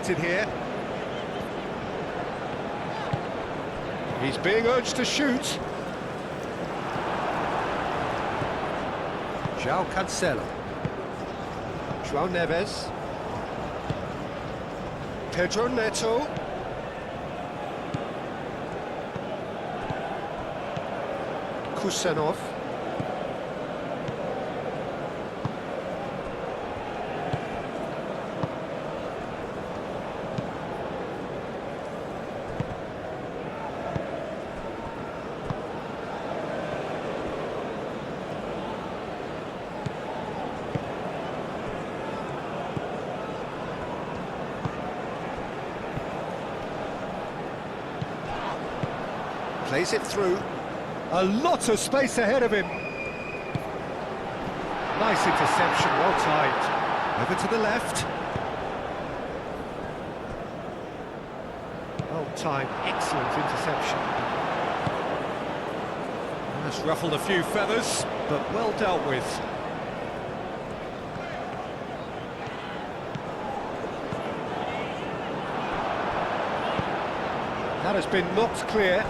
started here. He's being urged to shoot. João Cancelo. João Neves. Pedro Neto. Kusanov. Plays it through. A lot of space ahead of him. Nice interception, well timed. Over to the left. Well timed, excellent interception. That's ruffled a few feathers, but well dealt with. That has been knocked clear.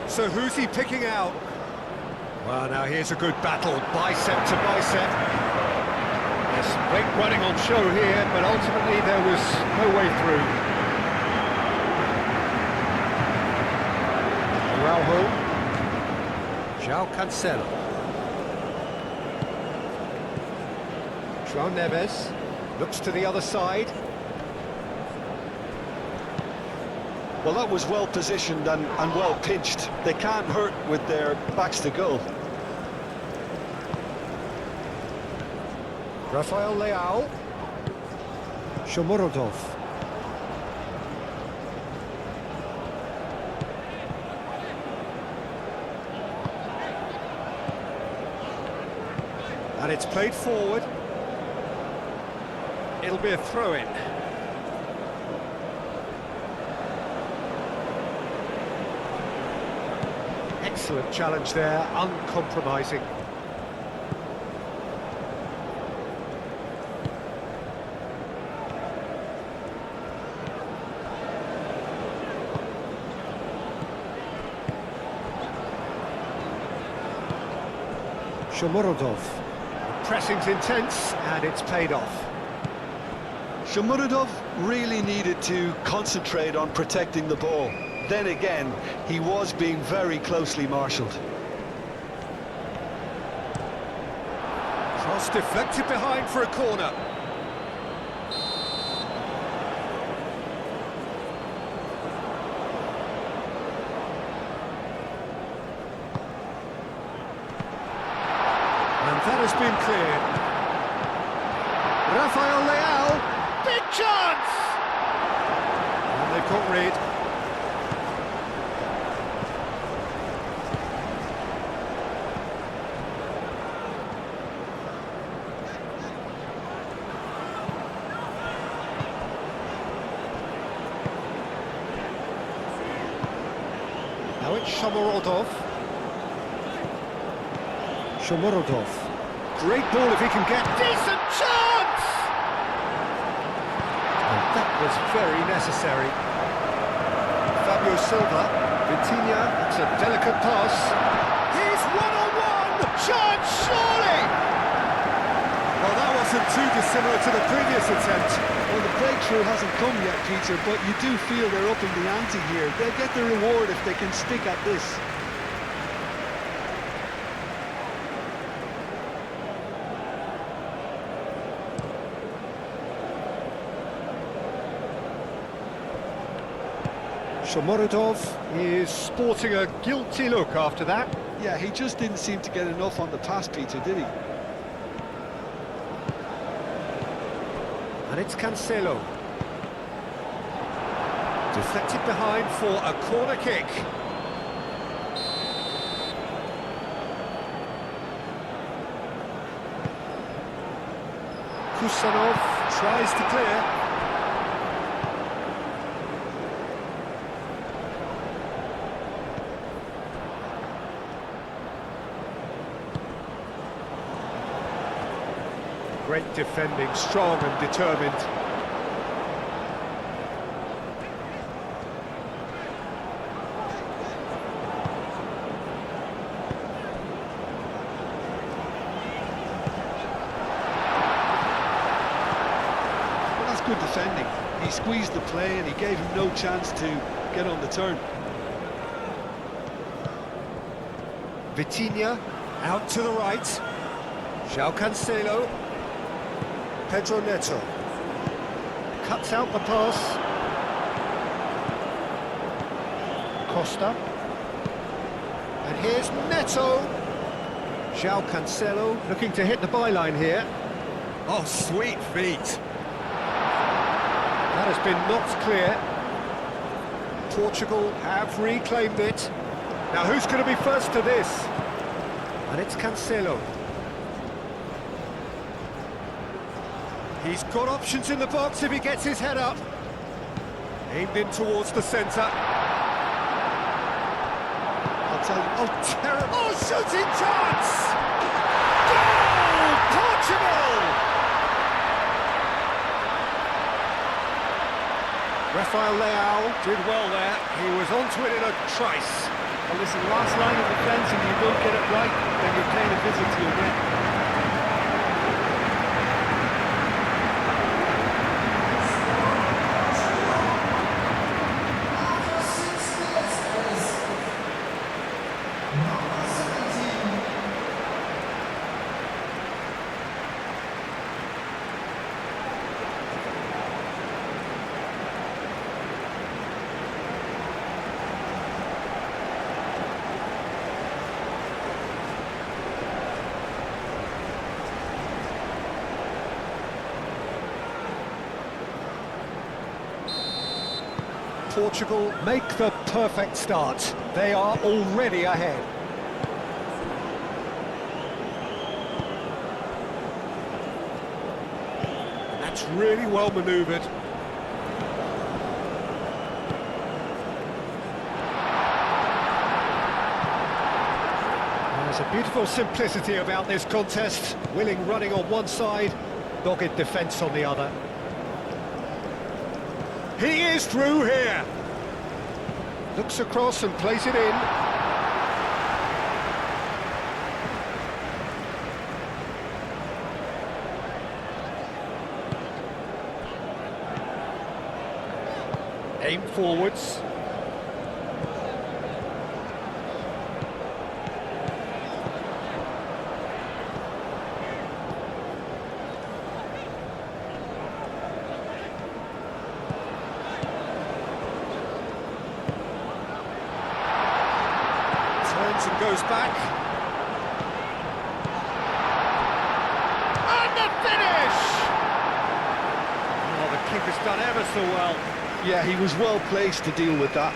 So who's he picking out? Well, now here's a good battle, bicep to bicep. There's great running on show here, but ultimately there was no way through. Araujo. João Cancelo. João Neves looks to the other side. Well, that was well positioned and well pinched. They can't hurt with their backs to goal. Rafael Leao. Shomurodov. And it's played forward. It'll be a throw-in. Excellent challenge there, uncompromising. Shomurodov. Pressing's intense, and it's paid off. Shomurodov really needed to concentrate on protecting the ball. Then again, he was being very closely marshalled. Cross deflected behind for a corner. And that has been cleared. Rafael Leao, big chance! And they've got rid. Now it's Shomurodov. Shomurodov. Great ball if he can get... Decent chance! And that was very necessary. Fabio Silva. Vitinha, it's a delicate pass. He's one-on-one! Chance, surely! Well, that wasn't too dissimilar to the previous attempt. Well, the breakthrough hasn't come yet, Peter, but you do feel they're upping the ante here. They'll get the reward if they can stick at this. Shomurodov is sporting a guilty look after that. Yeah, he just didn't seem to get enough on the pass, Peter, did he? And it's Cancelo. Deflected behind for a corner kick. Kusanov tries to clear. Great defending, strong and determined. Well, that's good defending. He squeezed the play and he gave him no chance to get on the turn. Vitinha, out to the right. João Cancelo. Pedro Neto. Cuts out the pass. Costa. And here's Neto. João Cancelo looking to hit the byline here. Oh, sweet feet. That has been knocked clear. Portugal have reclaimed it. Now who's going to be first to this? And it's Cancelo. He's got options in the box if he gets his head up. Aimed in towards the centre. I'll tell you. Oh, terrible! Oh, shooting chance! Goal! Portugal! Rafael Leao did well there. He was onto it in a trice. Well, listen, last line of defence, if you don't get it right, then you're paying a visit to your net. Portugal make the perfect start. They are already ahead. That's really well manoeuvred. There's a beautiful simplicity about this contest. Willing running on one side, dogged defence on the other. He is through here. Looks across and plays it in. Aim forwards. And goes back. And the finish! Oh, the keeper's done ever so well. Yeah, he was well placed to deal with that.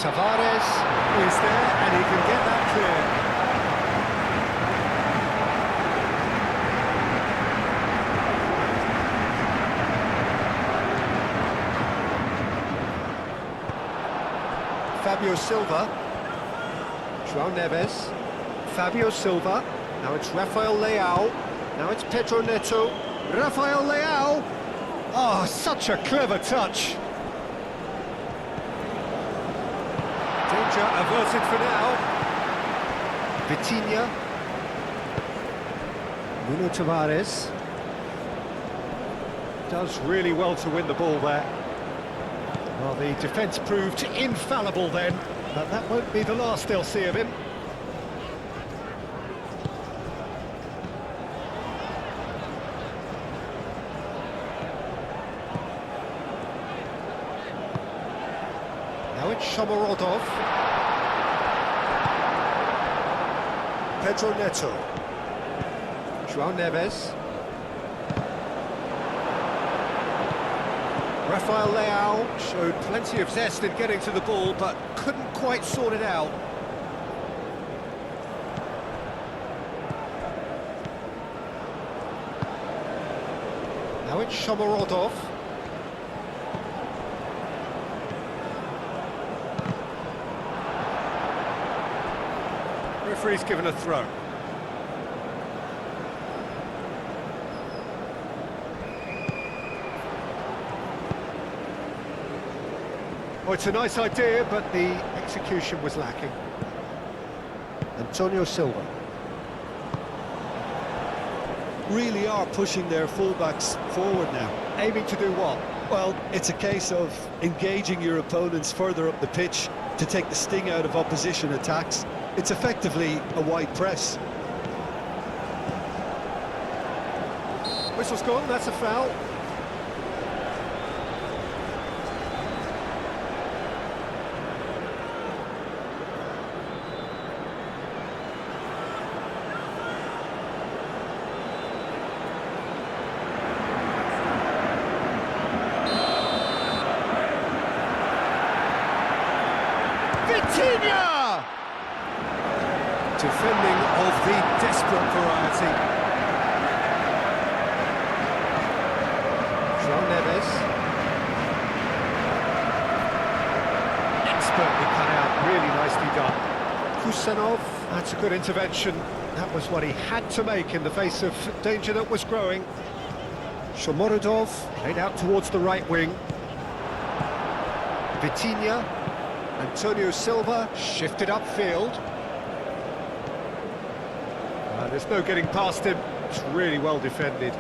Tavares is there, and he can get that clear. Fabio Silva. João Neves. Fabio Silva. Now it's Rafael Leao. Now it's Pedro Neto. Rafael Leao. Oh, such a clever touch. Danger averted for now. Vitinha. Nuno Tavares. Does really well to win the ball there. Well, the defence proved infallible then, but that won't be the last they'll see of him. Now it's Shomorodov. Pedro Neto. João Neves. Rafael Leao showed plenty of zest in getting to the ball, but couldn't quite sort it out. Now it's Shomorodov. Referee's given a throw. Oh, it's a nice idea, but the execution was lacking. Antonio Silva. Really are pushing their fullbacks forward now. Aiming to do what? Well, it's a case of engaging your opponents further up the pitch to take the sting out of opposition attacks. It's effectively a wide press. Whistle's gone, that's a foul. Vitinha! Defending of the desperate variety. João Neves. Expertly cut out, really nicely done. Kusanov, that's a good intervention. That was what he had to make in the face of danger that was growing. Shomorodov played out towards the right wing. Vitinha. Antonio Silva shifted upfield. There's no getting past him. It's really well defended.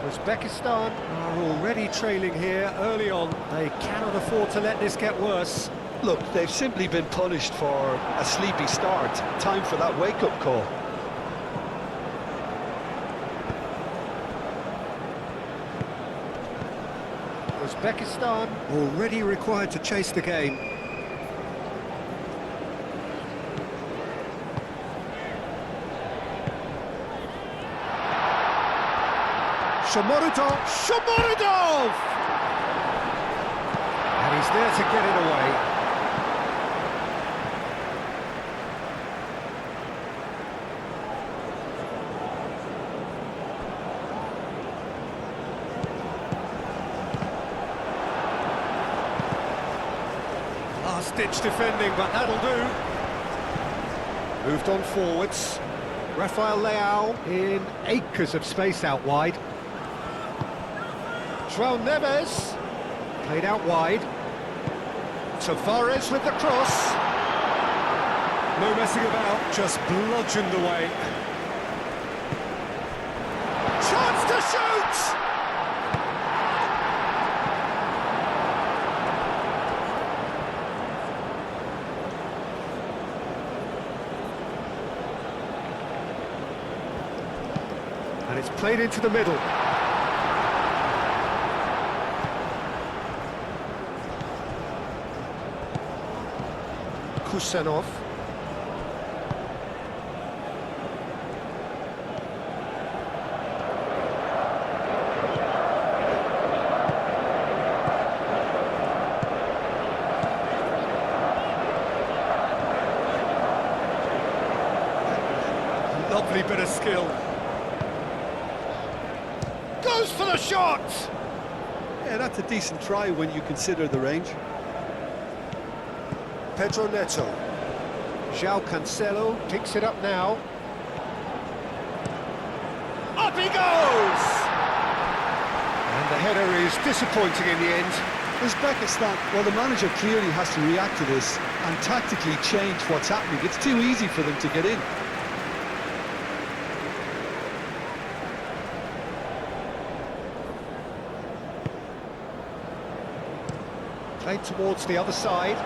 Uzbekistan are already trailing here early on. They cannot afford to let this get worse. Look, they've simply been punished for a sleepy start. Time for that wake-up call. Uzbekistan already required to chase the game. Shomorodov! And he's there to get it away. Last-ditch defending, but that'll do. Moved on forwards. Rafael Leao in acres of space out wide. João Neves played out wide. Tavares with the cross. No messing about, just bludgeoned away. Chance to shoot! And it's played into the middle. Kusanov. Lovely bit of skill. Goes for the shot! Yeah, that's a decent try when you consider the range. Pedro Neto. João Cancelo picks it up now. Up he goes! And the header is disappointing in the end. Uzbekistan, well, the manager clearly has to react to this and tactically change what's happening. It's too easy for them to get in. Played towards the other side.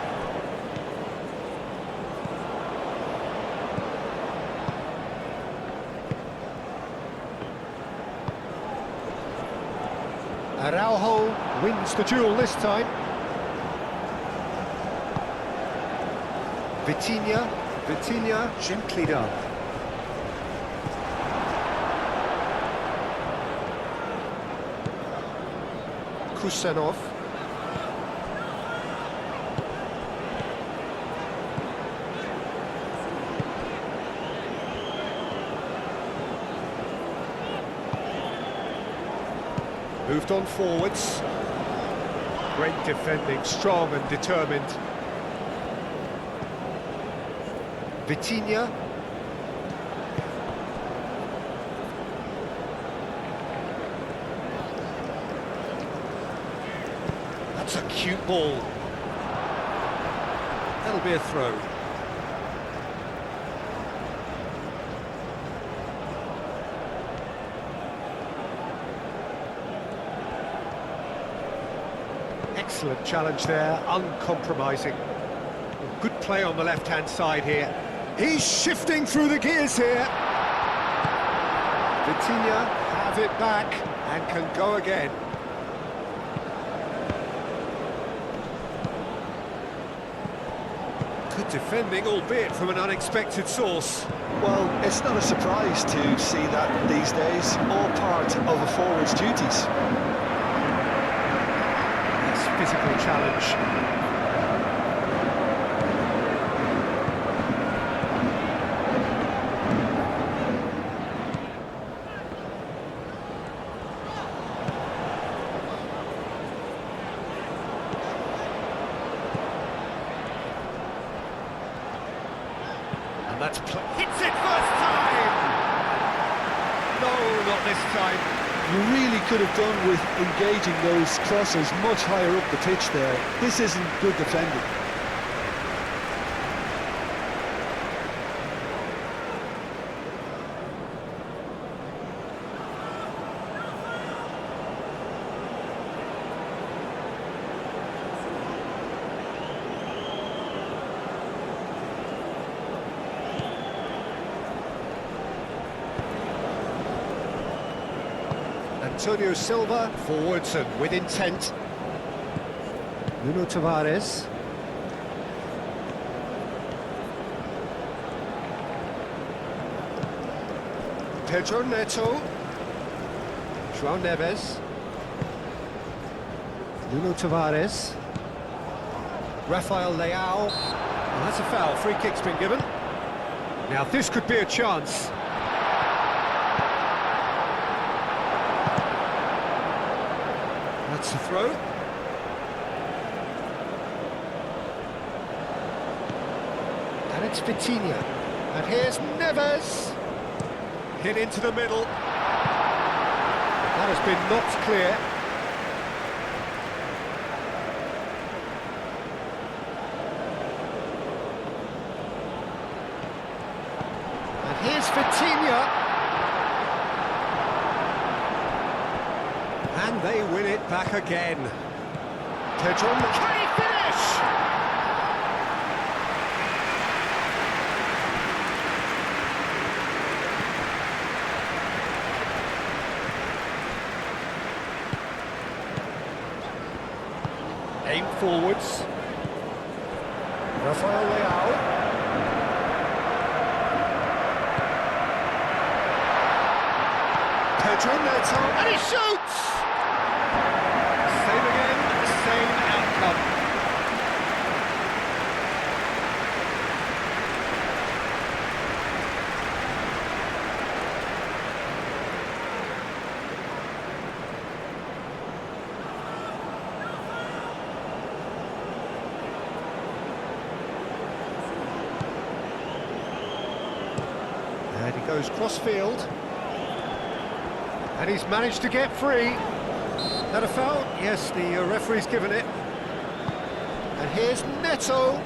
Araujo wins the duel this time. Vitinha gently done. Kusenov. Moved on forwards. Great defending, strong and determined. Vitinha. That's a cute ball. That'll be a throw. Excellent challenge there, uncompromising. Good play on the left-hand side here. He's shifting through the gears here. Vitinha have it back and can go again. Good defending, albeit from an unexpected source. Well, it's not a surprise to see that these days, all part of a forward's duties. Physical challenge. And that's hits it first time. No, not this time. You really could have done with engaging those crossers much higher up the pitch there. This isn't good defending. Antonio Silva, forwards and with intent. Nuno Tavares. Pedro Neto. João Neves. Nuno Tavares. Rafael Leao. Well, that's a foul, free kick's been given. Now this could be a chance. That's a throw. And it's Vitinha. And here's Neves. Hit into the middle. That has been knocked clear. And here's Vitinha. And they win it back again. Pedro, can he finish? Aim forwards. Rafael Leao. Pedro Neto, and he shoots! Same again, same outcome. And he goes cross-field. And he's managed to get free. That a foul? Yes, the referee's given it. And here's Neto.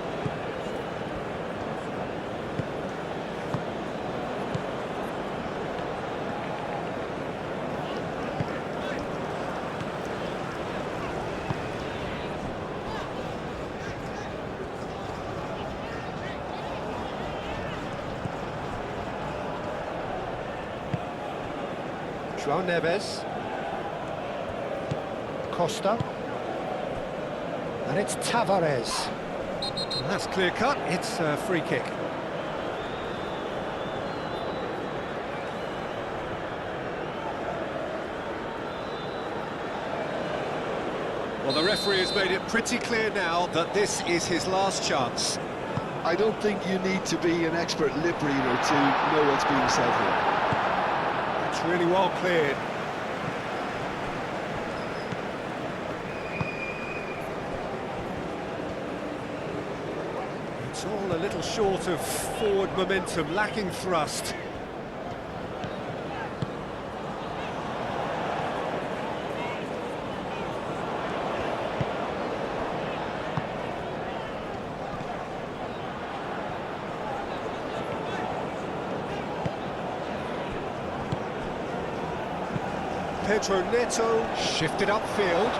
João Neves. Costa. And it's Tavares. And that's clear cut, it's a free kick. Well, the referee has made it pretty clear now that this is his last chance. I don't think you need to be an expert lip reader to know what's being said here. It's really well cleared. It's all a little short of forward momentum, lacking thrust. Pedro Neto shifted upfield.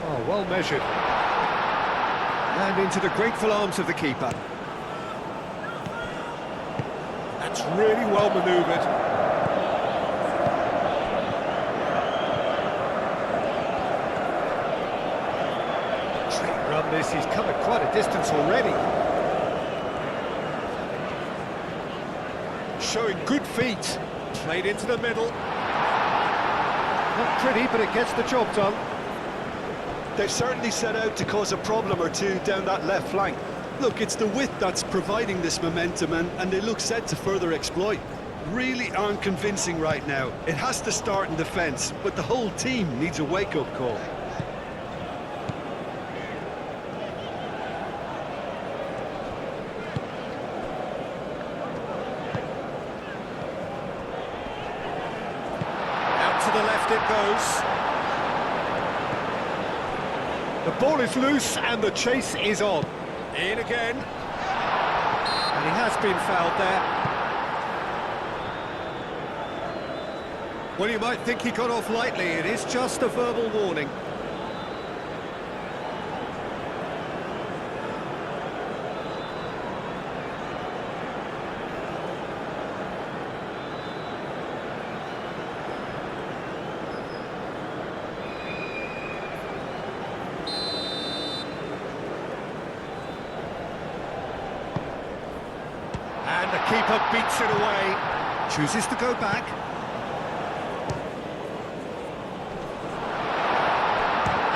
Oh, well measured. And into the grateful arms of the keeper. That's really well manoeuvred. Great run this, he's come at quite a distance already. Showing good feet, played into the middle. Not pretty, but it gets the job done. They've certainly set out to cause a problem or two down that left flank. Look, it's the width that's providing this momentum, and they look set to further exploit. Really aren't convincing right now. It has to start in defence, but the whole team needs a wake-up call. To the left it goes. The ball is loose and the chase is on. In again. And he has been fouled there. Well, you might think he got off lightly. It is just a verbal warning. And the keeper beats it away. Chooses to go back.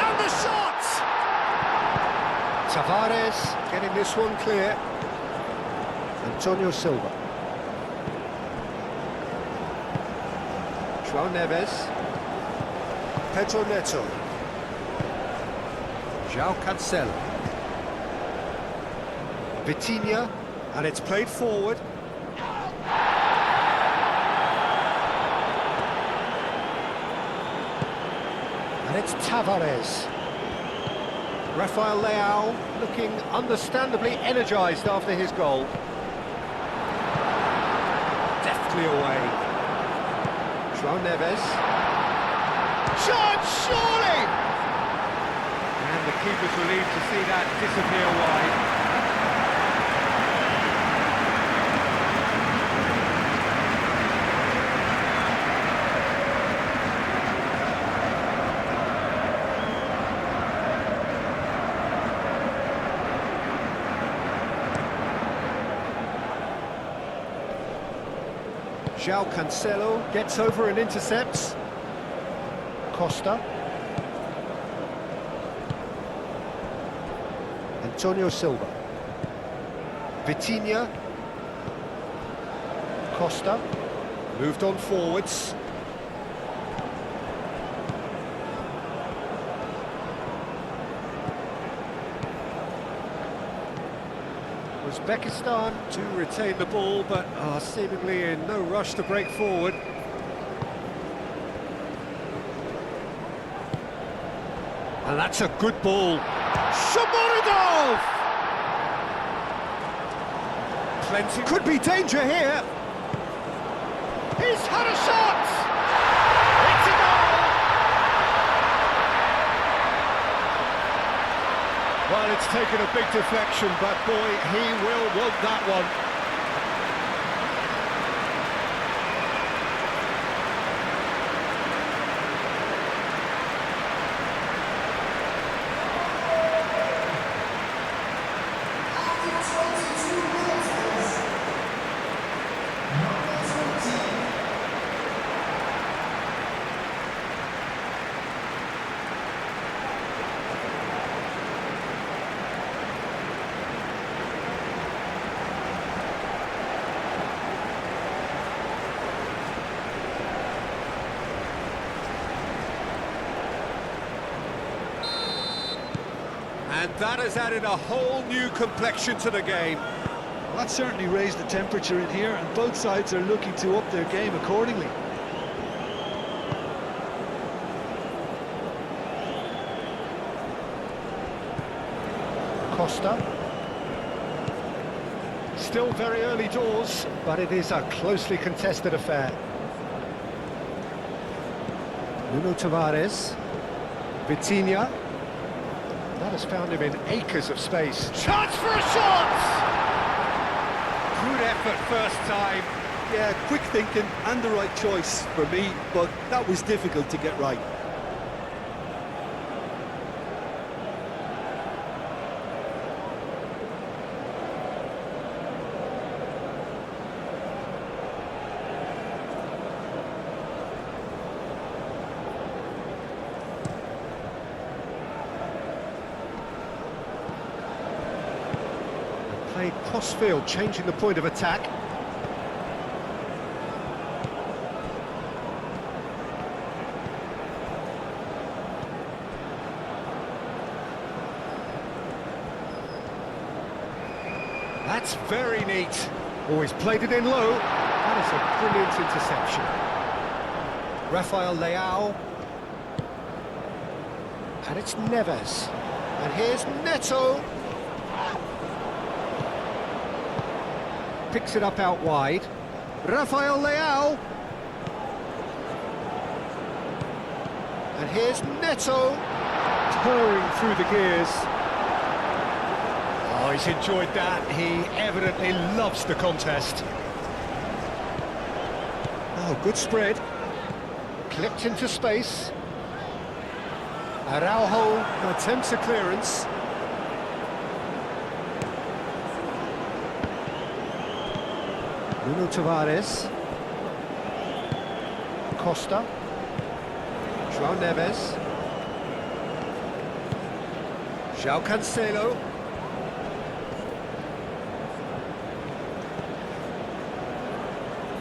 And the shot! Tavares getting this one clear. Antonio Silva. João Neves. Pedro Neto. João Cancelo. Vitinha. And it's played forward. And it's Tavares. Rafael Leao looking understandably energised after his goal. Deftly away. João Neves. Shot, surely! And the keeper's relieved to see that disappear wide. João Cancelo gets over and intercepts. Costa. Antonio Silva. Vitinha. Costa. Moved on forwards. Uzbekistan to retain the ball, but are seemingly in no rush to break forward. And that's a good ball. Shamoridov! Plenty. Could be danger here. He's had a shot! It's a goal! Well, it's taken a big deflection, but boy, he will want that one. And that has added a whole new complexion to the game. Well, that certainly raised the temperature in here, and both sides are looking to up their game accordingly. Costa. Still very early doors, but it is a closely contested affair. Nuno Tavares. Vitinha. That has found him in acres of space. Chance for a shot! Good effort first time. Yeah, quick thinking and the right choice for me, but that was difficult to get right. Played cross-field, changing the point of attack. That's very neat. Always played it in low. That is a brilliant interception. Rafael Leao. And it's Neves. And here's Neto. Picks it up out wide. Rafael Leao. And here's Neto. Purring through the gears. Oh, he's enjoyed that. He evidently loves the contest. Oh, good spread. Clipped into space. Araujo attempts a clearance. Nuno Tavares. Costa. João Neves. João Cancelo.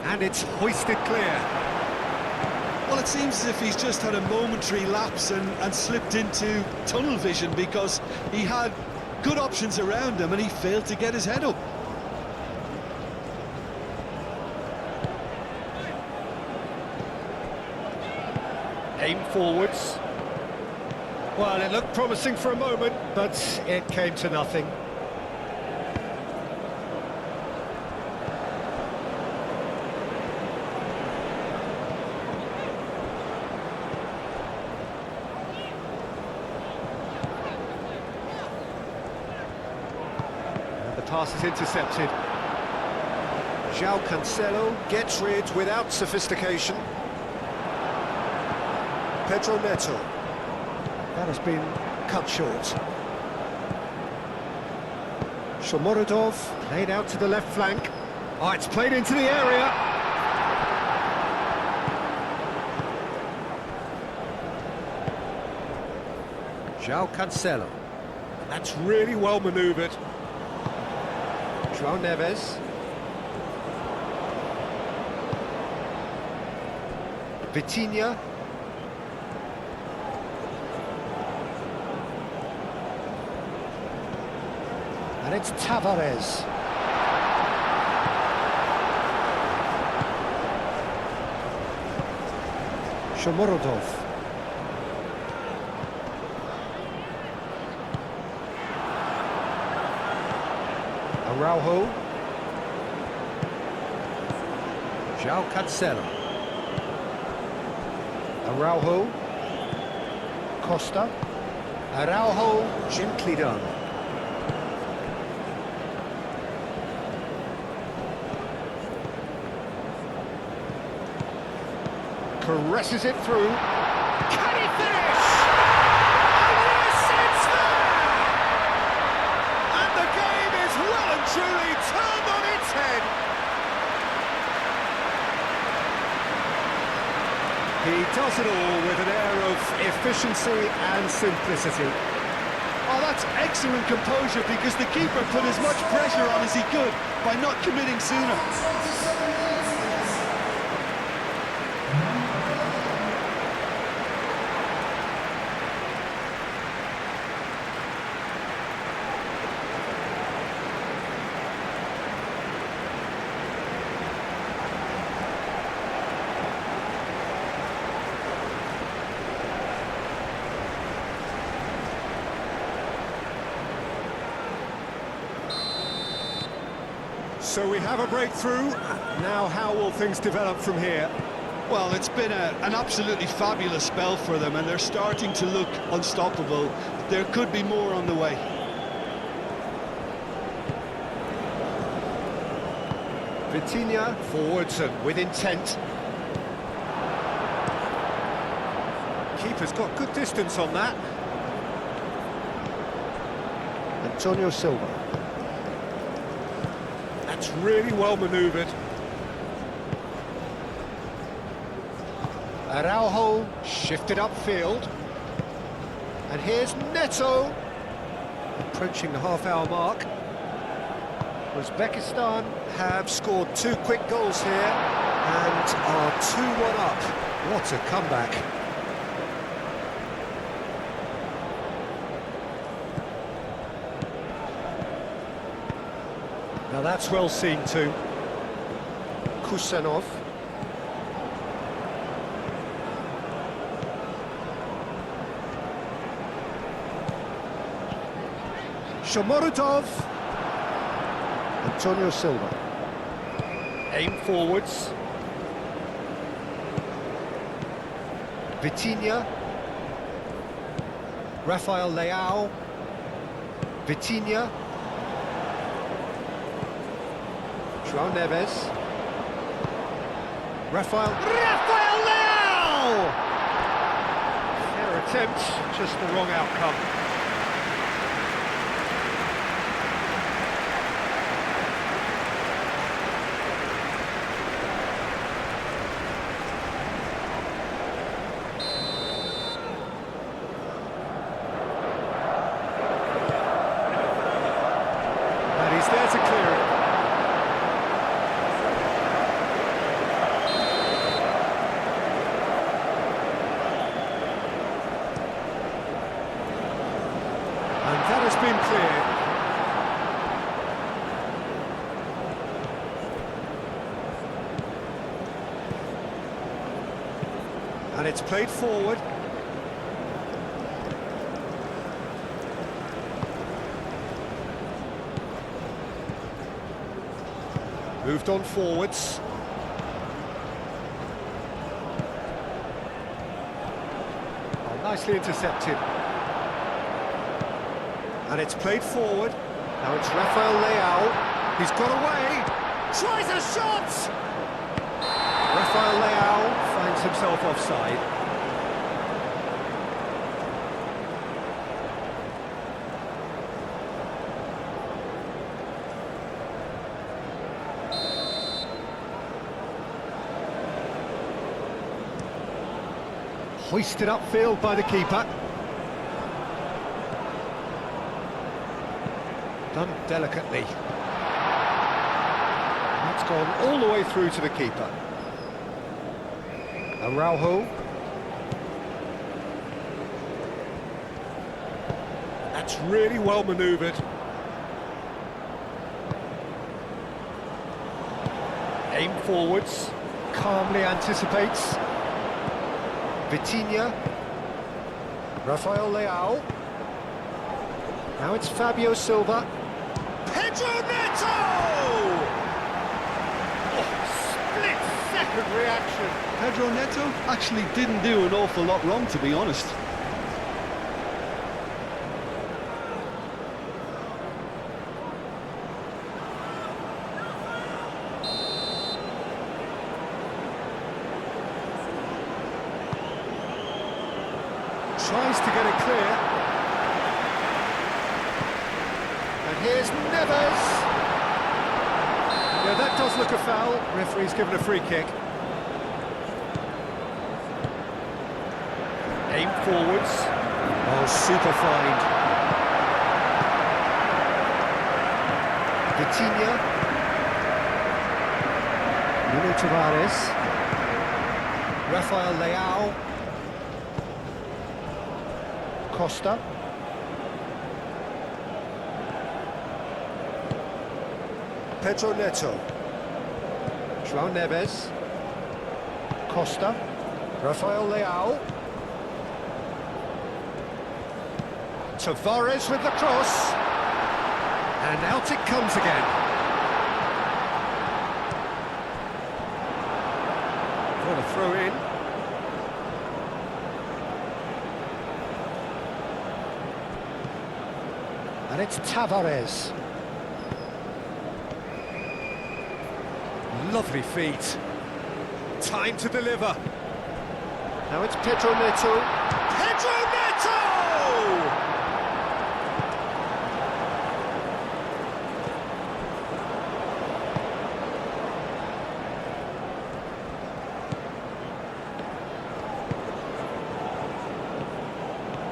And it's hoisted clear. Well, it seems as if he's just had a momentary lapse and slipped into tunnel vision, because he had good options around him and he failed to get his head up. Aim forwards. Well, it looked promising for a moment, but it came to nothing. And the pass is intercepted. João Cancelo gets rid without sophistication. Pedro Neto. That has been cut short. Shomorodov played out to the left flank. Oh, it's played into the area. João Cancelo. That's really well manoeuvred. João Neves. Vitinha. And it's Tavares. Shomorodov. Araujo. João Cancelo. Araujo. Costa. Araujo, gently done. Caresses it through. Can he finish? And yes, it's there! And the game is well and truly turned on its head. He does it all with an air of efficiency and simplicity. Oh, that's excellent composure, because the keeper put as much pressure on as he could by not committing sooner. So we have a breakthrough. Now how will things develop from here? Well, it's been an absolutely fabulous spell for them, and they're starting to look unstoppable. There could be more on the way. Vitinha forwards and with intent. Keeper's got good distance on that. Antonio Silva. That's really well manoeuvred. Araujo shifted upfield. And here's Neto. Approaching the half-hour mark. Uzbekistan have scored 2 quick goals here and are 2-1 up. What a comeback. Now that's well seen too. Kusanov. Shomorodov. Antonio Silva. Aim forwards. Vitinha. Rafael Leao. Vitinha. João Neves. Rafael Leao! Fair attempt, just the wrong outcome. And he's there to clear it. That has been cleared. And it's played forward. Moved on forwards. Oh, nicely intercepted. And it's played forward. Now it's Rafael Leao. He's got away. Tries a shot! Rafael Leao finds himself offside. Hoisted upfield by the keeper. Done delicately. That's gone all the way through to the keeper. Araujo. That's really well manoeuvred. Aim forwards. Calmly anticipates. Vitinha. Rafael Leao. Now it's Fabio Silva. Pedro Neto! Oh, split-second reaction. Pedro Neto actually didn't do an awful lot wrong, to be honest. Tries to get it clear. And here's Neves. Yeah, that does look a foul. Referee's given a free kick. Aim forwards. Oh, super find. Vitinha. Nuno Tavares. Rafael Leao. Costa. Pedro Neto. João Neves. Costa. Rafael Leao. Tavares with the cross. And out it comes again. throw in. And it's Tavares. Lovely feet. Time to deliver. Now it's Pedro Neto. Pedro Neto!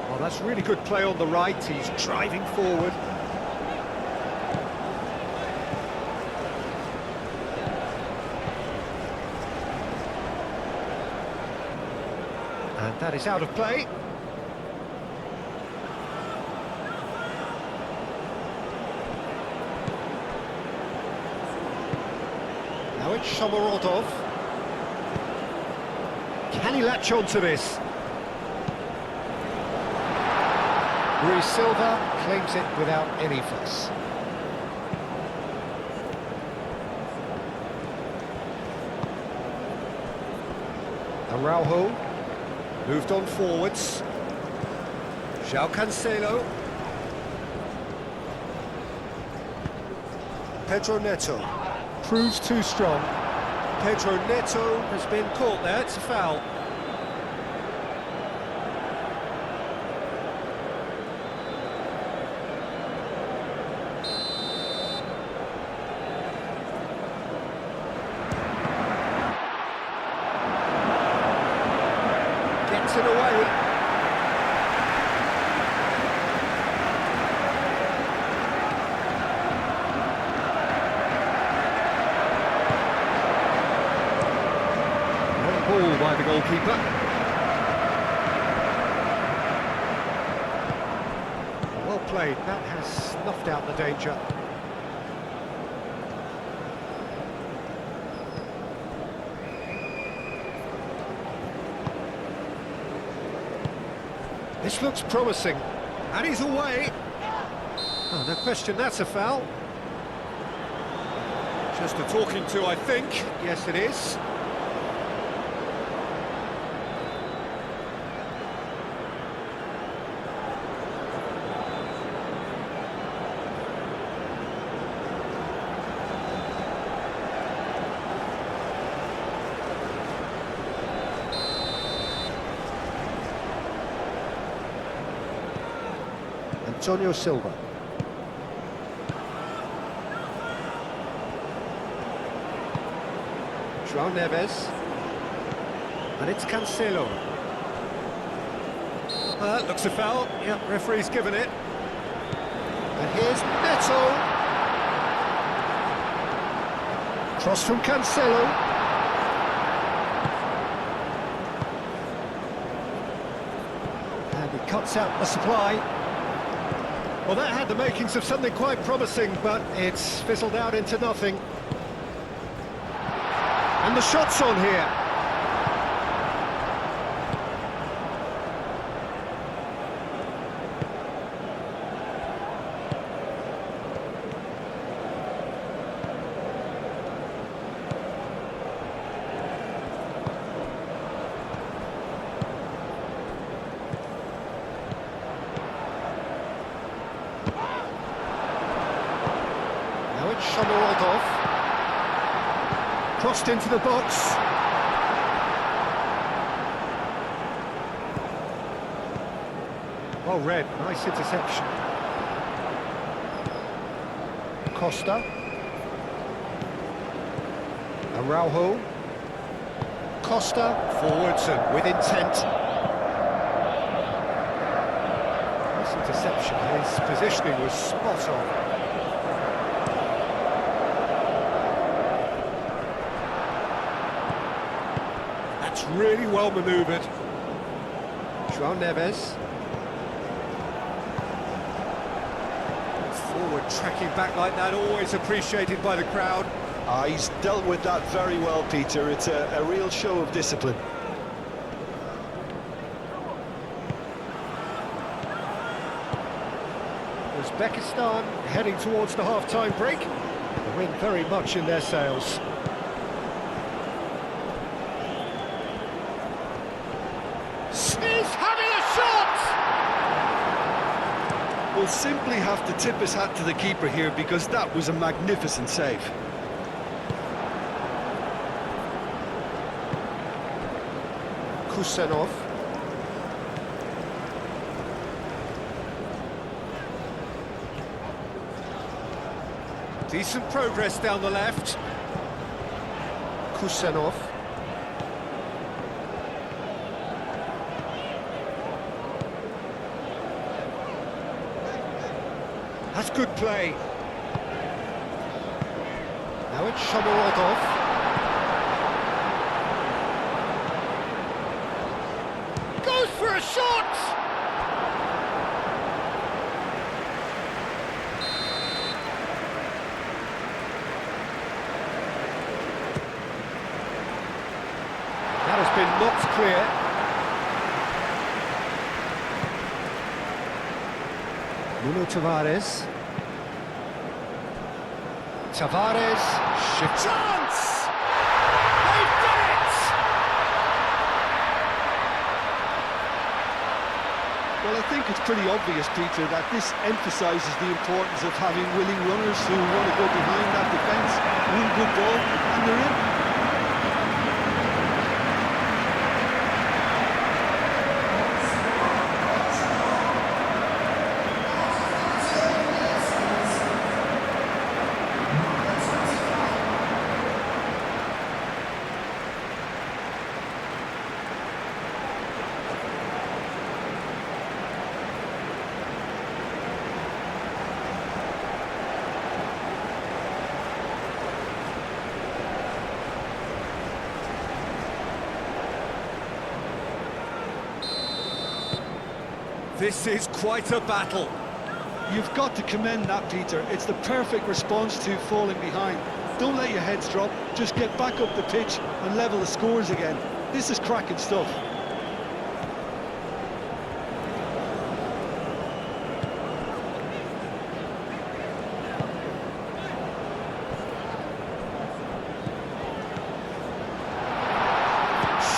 Well, that's really good play on the right. He's driving forward. And that is out of play. Now it's Shomorodov. Can he latch on to this? Rui Silva claims it without any fuss. Araujo moved on forwards. João Cancelo. Pedro Neto proves too strong. Pedro Neto has been caught there. It's a foul. Gets it away. Ball by the goalkeeper. Well played, that has snuffed out the danger. This looks promising, and he's away. Oh, no question, that's a foul. Just a talking to, I think. Yes, it is. Antonio Silva. João Neves. And it's Cancelo. That looks a foul. Yep, referee's given it. And here's Neto. Cross from Cancelo. And he cuts out the supply. Well, that had the makings of something quite promising, but it's fizzled out into nothing. And the shot's on here. Shomorodov. Crossed into the box. Well read, nice interception. Costa. Araujo. Costa forwards and with intent. Nice interception, his positioning was spot on. Really well manoeuvred. João Neves. Forward tracking back like that, always appreciated by the crowd. He's dealt with that very well, Peter. It's a real show of discipline. Uzbekistan heading towards the half-time break. The wind very much in their sails. simply have to tip his hat to the keeper here because that was a magnificent save. Kusenov. Decent progress down the left. Kusenov. That's good play. Now it's Shomorodov. Goes for a shot! That has been knocked clear. Nuno Tavares. Tavares, shift chance! They've done it! Well, I think it's pretty obvious, Peter, that this emphasises the importance of having willing runners who want to go behind that defence, win good ball, and they're in. This is quite a battle. You've got to commend that, Peter. It's the perfect response to falling behind. Don't let your heads drop, just get back up the pitch and level the scores again. This is cracking stuff.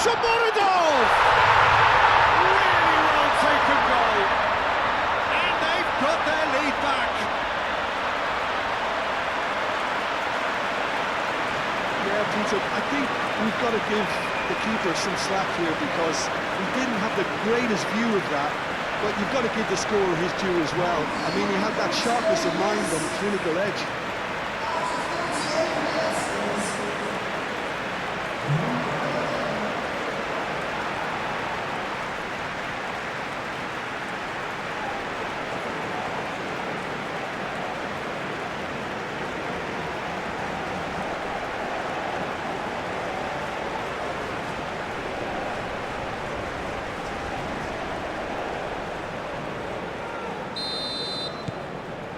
Shomorodov! Really well taken goal. And they've got their lead back. Yeah, Peter, I think we've got to give the keeper some slack here because he didn't have the greatest view of that, but you've got to give the scorer his due as well. I mean, he had that sharpness of mind and clinical edge.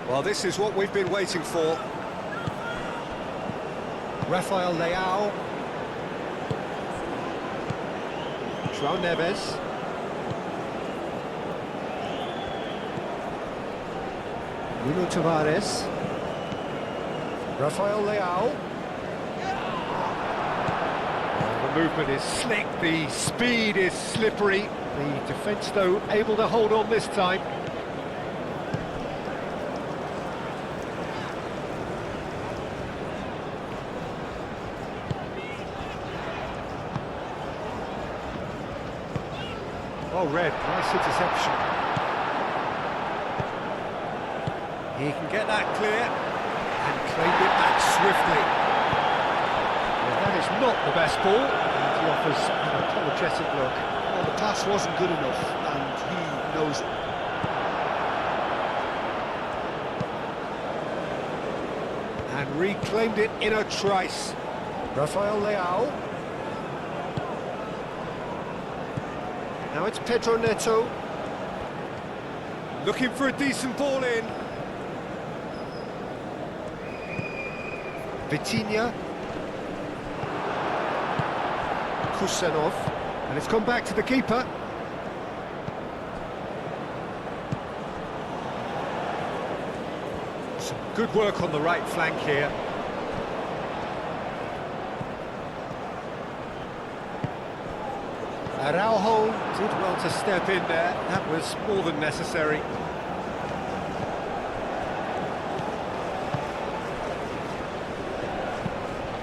Well, this is what we've been waiting for. Rafael Leao. João Neves. Nuno Tavares. Rafael Leao. The movement is slick, the speed is slippery. The defence, though, able to hold on this time. Oh, red, nice interception. He can get that clear and claim it back swiftly. Well, that is not the best ball, and he offers an apologetic look. Well, the pass wasn't good enough, and he knows it. And reclaimed it in a trice. Rafael Leao. Now it's Pedro Neto. Looking for a decent ball in. Vitinha. Kusenov. And it's gone back to the keeper. Some good work on the right flank here. Araujo did well to step in there. That was more than necessary.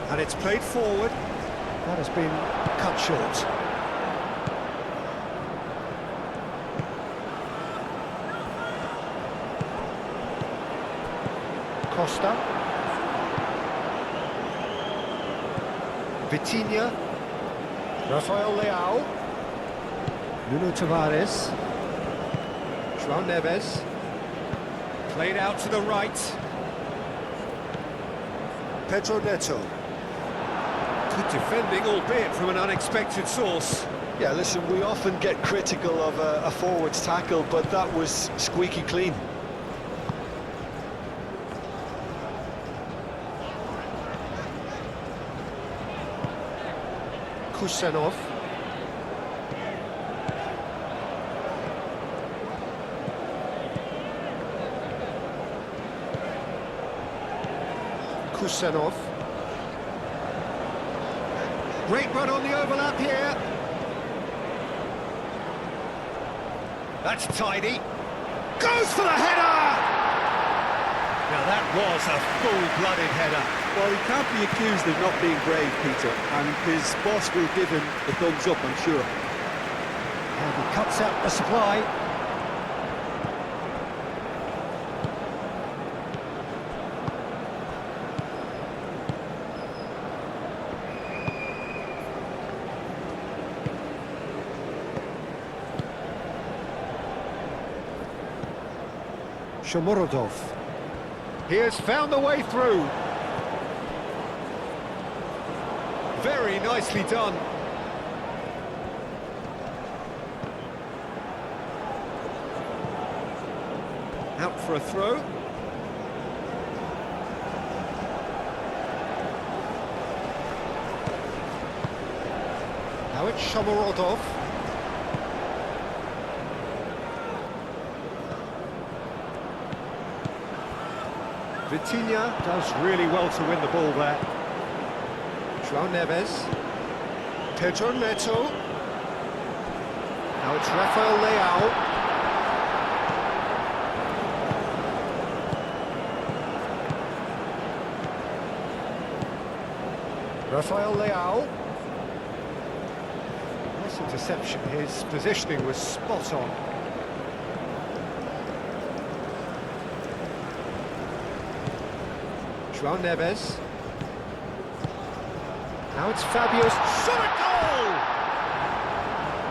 And it's played forward. That has been cut short. Costa. Vitinha. Rafael Leao. Nuno Tavares. João Neves. Played out to the right. Pedro Neto. Good defending, albeit from an unexpected source. Yeah, listen, we often get critical of a forward's tackle, but that was squeaky clean. Kusenov. Kusenov. Great run on the overlap here. That's tidy. Goes for the header! Now that was a full-blooded header. Well, he can't be accused of not being brave, Peter, and his boss will give him the thumbs up, I'm sure. And he cuts out the supply. Shomurodov. He has found the way through. Very nicely done. Out for a throw. Now it's Shomurodov. Vitinha does really well to win the ball there. João Neves. Pedro Neto. Now it's Rafael Leao. Rafael Leao. Nice interception. His positioning was spot on. João Neves. Now it's Fabio's shot at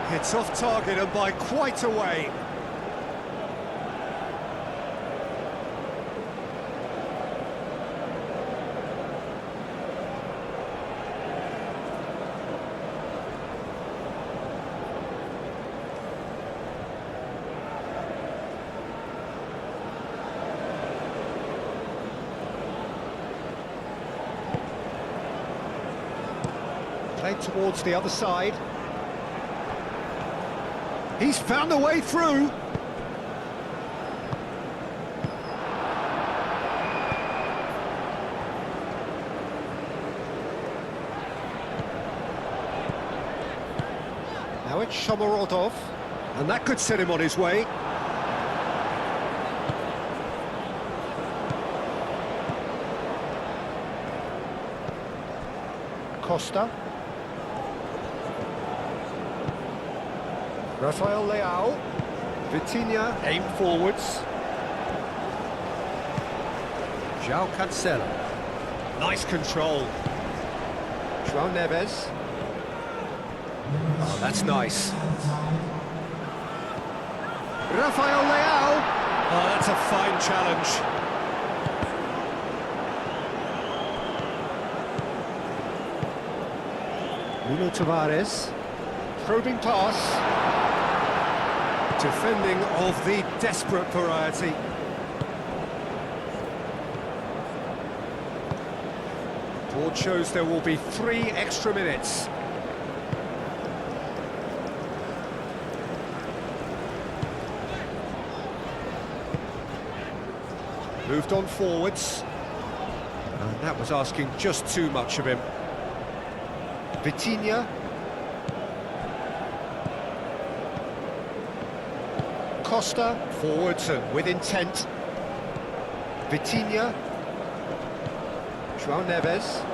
goal! It's off target and by quite a way. Played towards the other side. He's found a way through. Now it's Shomurodov, and that could set him on his way. Costa. Rafael Leao. Vitinha aimed forwards. João Cancelo. Nice control. João Neves. Oh, that's nice. Rafael Leao. Oh, that's a fine challenge. Nuno Tavares. Probing pass. Defending of the desperate variety. Board shows there will be 3 extra minutes. Moved on forwards. And that was asking just too much of him. Vitinha. Costa, forwards and with intent. Vitinha. João Neves.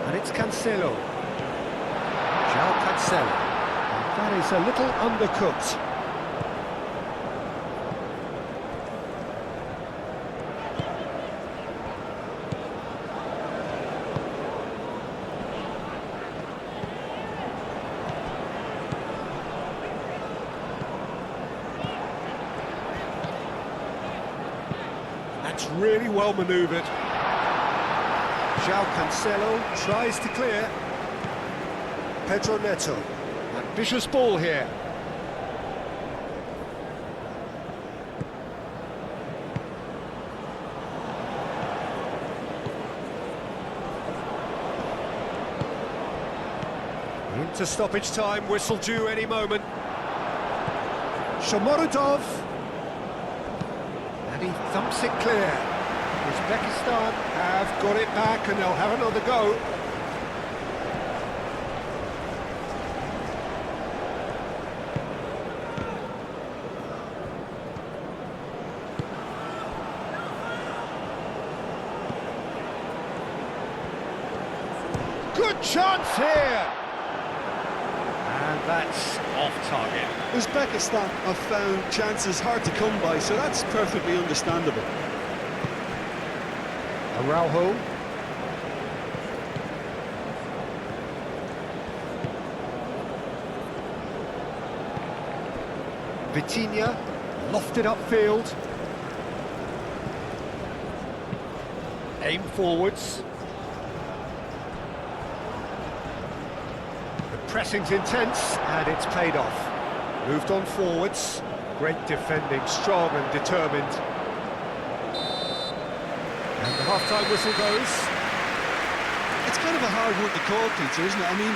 And it's Cancelo. João Cancelo. And that is a little undercooked. That's really well manoeuvred. João Cancelo tries to clear. Pedro Neto. Ambitious ball here. Into stoppage time, whistle due any moment. Shomorodov. And he thumps it clear. Uzbekistan have got it back and they'll have another go. Good chance here! And that's off target. Uzbekistan have found chances hard to come by, so that's perfectly understandable. Araujo. Vitinha, lofted upfield. Aim forwards. The pressing's intense, and it's paid off. Moved on forwards. Great defending, strong and determined. And the half-time whistle goes. It's kind of a hard one to call, Peter, isn't it? I mean,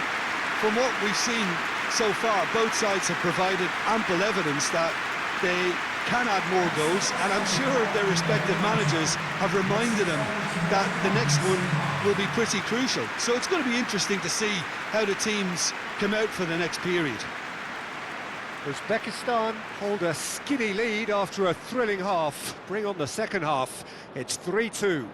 from what we've seen so far, both sides have provided ample evidence that they can add more goals, and I'm sure their respective managers have reminded them that the next one will be pretty crucial. So it's going to be interesting to see how the teams come out for the next period. Uzbekistan hold a skinny lead after a thrilling half. Bring on the second half. It's 3-2.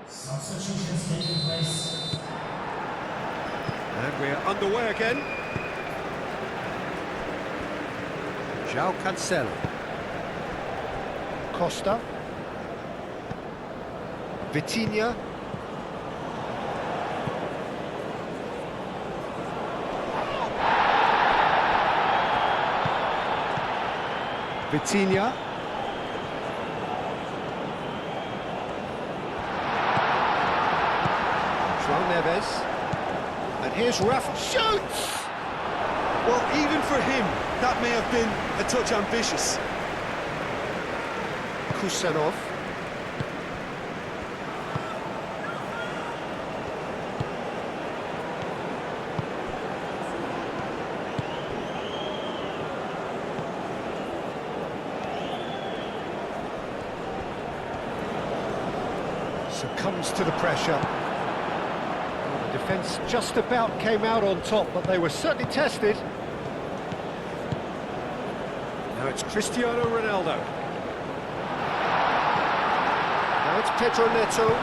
Substitutions taking place. And we're underway again. João Cancelo. Costa. Vitinha. Vitinha. João Neves. And here's Rafa. Shoots! Well, even for him, that may have been a touch ambitious. Kusanov. Succumbs to the pressure. The defence just about came out on top, but they were certainly tested. Now it's Cristiano Ronaldo. Now it's Pedro Neto.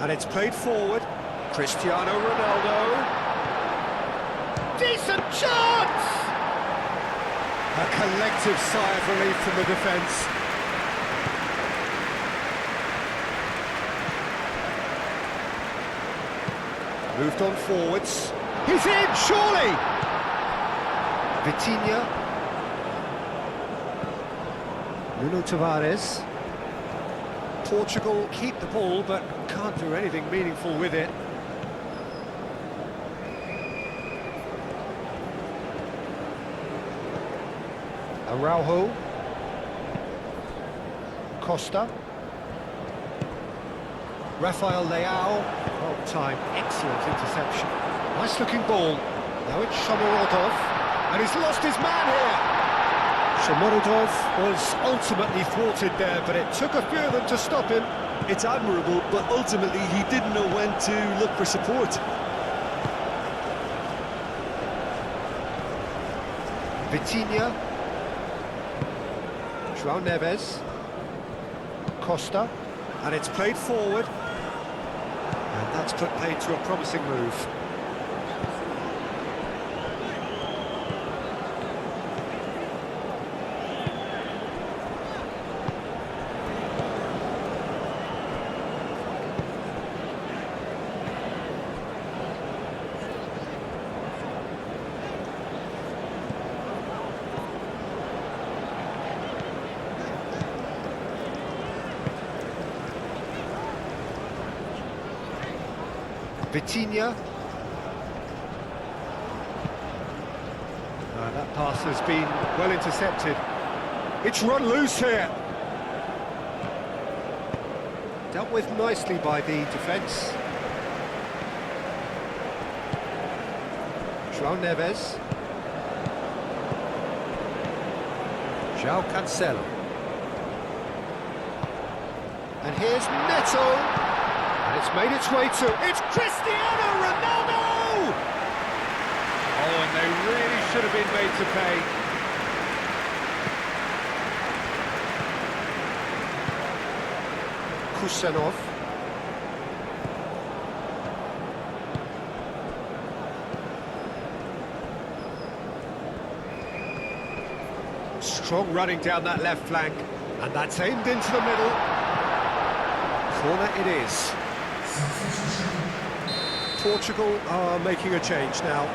And it's played forward. Cristiano Ronaldo. Decent chance! A collective sigh of relief from the defence. Moved on forwards. He's in, surely! Vitinha. Nuno Tavares. Portugal keep the ball, but can't do anything meaningful with it. Araujo. Costa. Rafael Leao. Well timed, excellent interception. Nice looking ball. Now it's Shomorodov, and he's lost his man here. Shomorodov was ultimately thwarted there, but it took a few of them to stop him. It's admirable, but ultimately he didn't know when to look for support. Vitinha. João Neves. Costa. And it's played forward. And that's put paid to a promising move. Vitinha. That pass has been well intercepted. It's run loose here. Dealt with nicely by the defence. João Neves. João Cancelo. And here's Neto. And it's made its way to... It's Cristiano Ronaldo! Oh, and they really should have been made to pay. Kusanov. Strong running down that left flank. And that's aimed into the middle. Corner it is. Portugal are making a change now.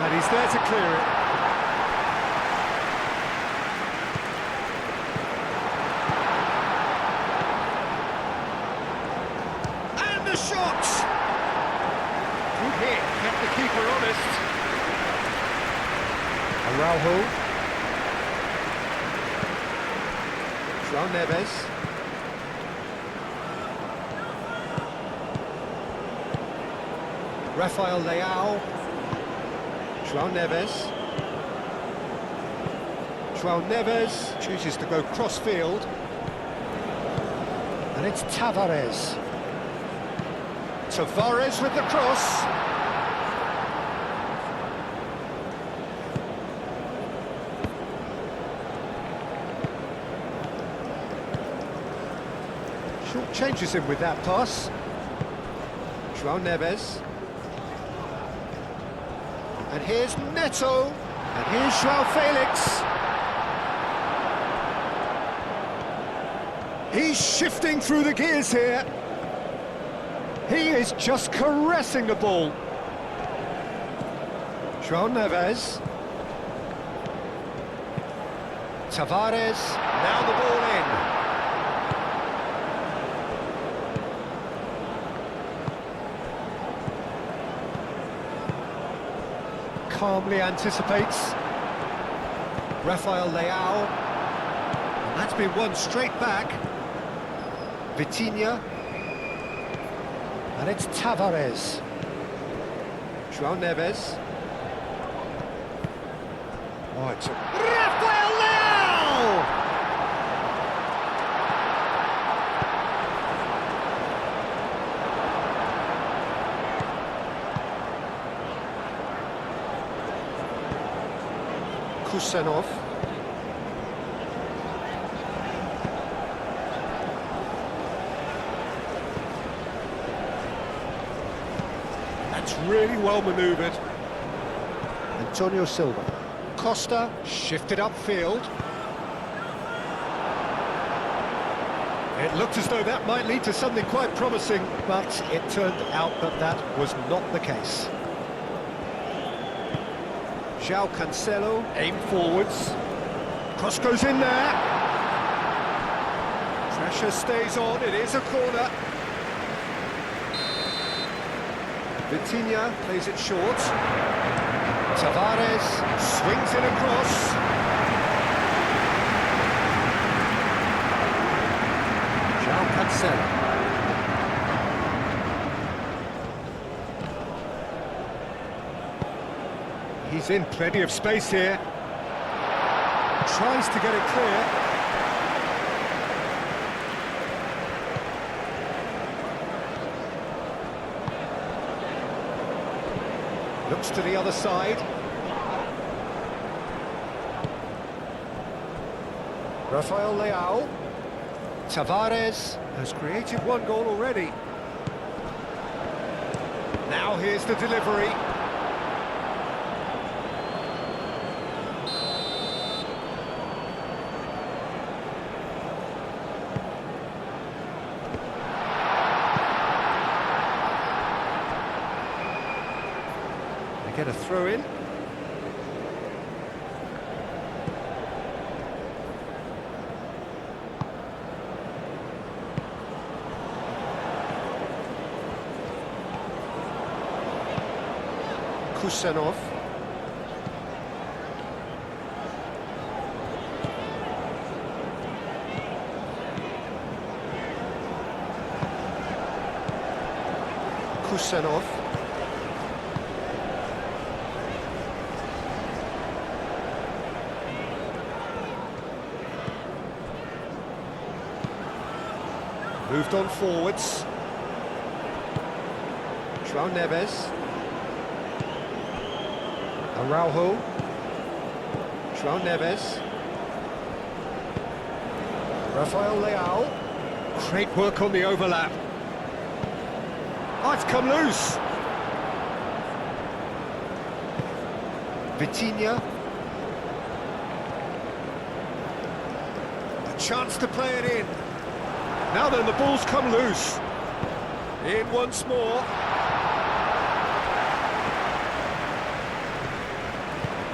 And he's there to clear it. And the shot! Good hit, kept the keeper honest. Araujo. João Neves. Rafael Leao. João Neves. João Neves chooses to go cross-field. And it's Tavares. Tavares with the cross. Short changes him with that pass. João Neves. And here's Neto. And here's João Felix. He's shifting through the gears here. He is just caressing the ball. João Neves. Tavares. Now the ball in. Calmly anticipates. Rafael Leao. And that's been won straight back. Vitinha. And it's Tavares. João Neves. Oh, it's a... Rafael Leao! Kusanov. That's really well manoeuvred. Antonio Silva. Costa shifted upfield. It looked as though that might lead to something quite promising, but it turned out that that was not the case. João Cancelo, aim forwards. Cross goes in there. Pressure stays on, it is a corner. Vitinha plays it short. Tavares swings it across. João Cancelo. He's in plenty of space here. Tries to get it clear. Looks to the other side. Rafael Leao. Tavares has created one goal already. Now here's the delivery. They get a throw in. Kusanov. Kusanov. Moved on forwards. João Neves. Araujo. João Neves. Rafael Leao. Great work on the overlap. Oh, it's come loose. Vitinha. A chance to play it in. Now then, the ball's come loose. In once more.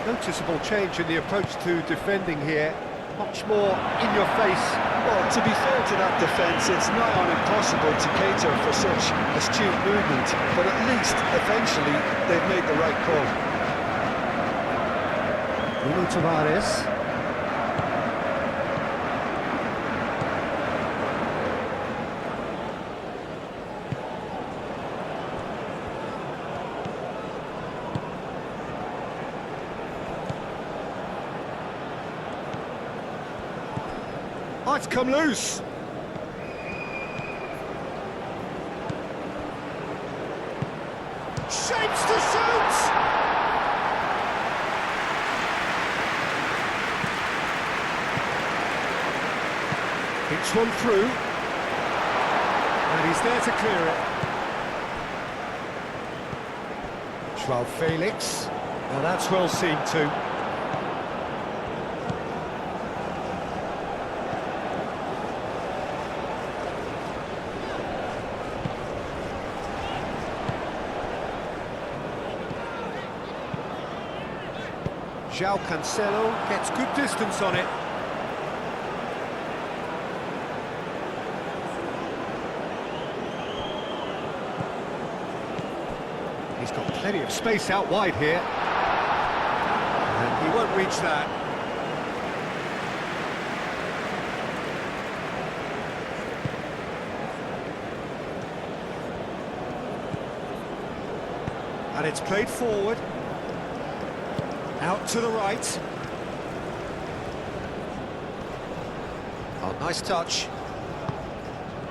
Noticeable change in the approach to defending here. Much more in your face. Well, to be fair to that defence, it's nigh on impossible to cater for such astute movement, but at least, eventually, they've made the right call. Bruno Tavares. Oh, it's come loose. Shapes to shoot! Hits one through. And he's there to clear it. João Felix. Well, that's well seen too. João Cancelo gets good distance on it. He's got plenty of space out wide here. And he won't reach that. And it's played forward. Out to the right. Oh, nice touch.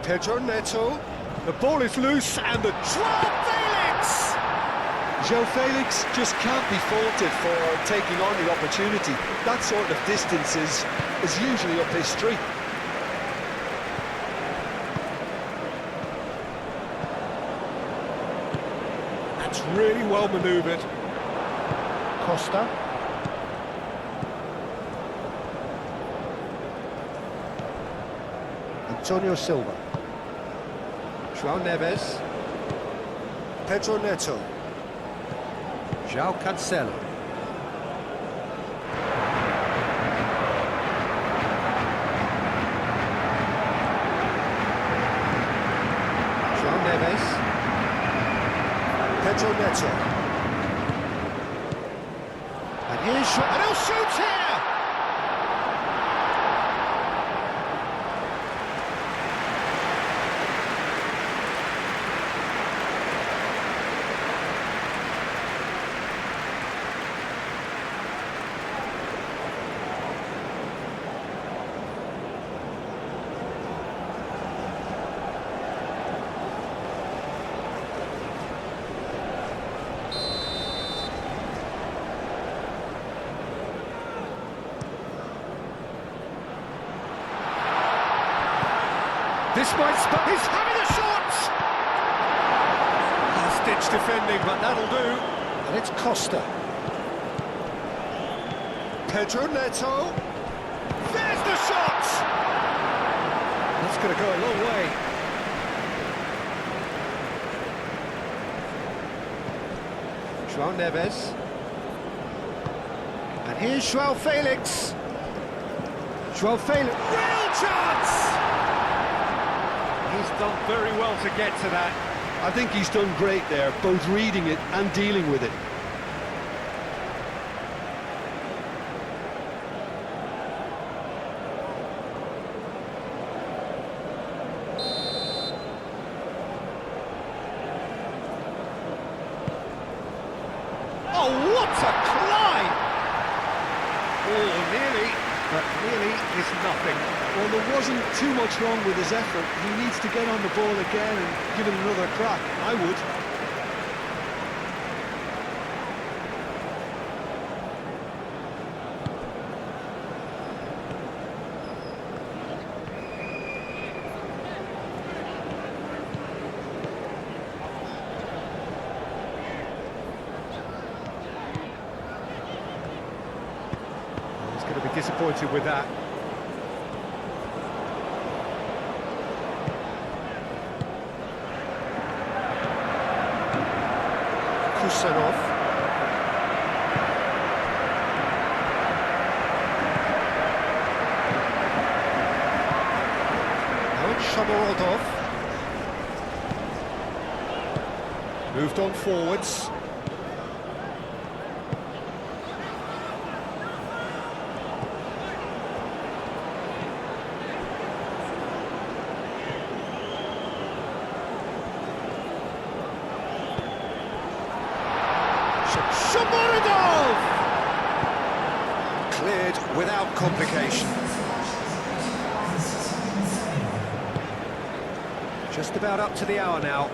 Pedro Neto. The ball is loose and the João Felix! João Felix just can't be faulted for taking on the opportunity. That sort of distance is usually up his street. That's really well manoeuvred. Costa. Antonio Silva. João Neves. Pedro Neto. João Cancelo. João Neves. Pedro Neto. And he'll shoot here! This might spot. He's having a shot! Last-ditch defending, but that'll do. And it's Costa. Pedro Neto. There's the shot! That's going to go a long way. João Neves. And here's João Felix. João Felix. Real chance! He's done very well to get to that. I think he's done great there, both reading it and dealing with it. Oh, what a climb! Oh, nearly, but nearly is nothing. Well, there wasn't too much wrong with his effort. He needs to get on the ball again and give it another crack. I would. He's going to be disappointed with that. Kusanov. Now it's Shamorodov. Moved on forwards. Shamorodov! Cleared without complication. Just about up to the hour now.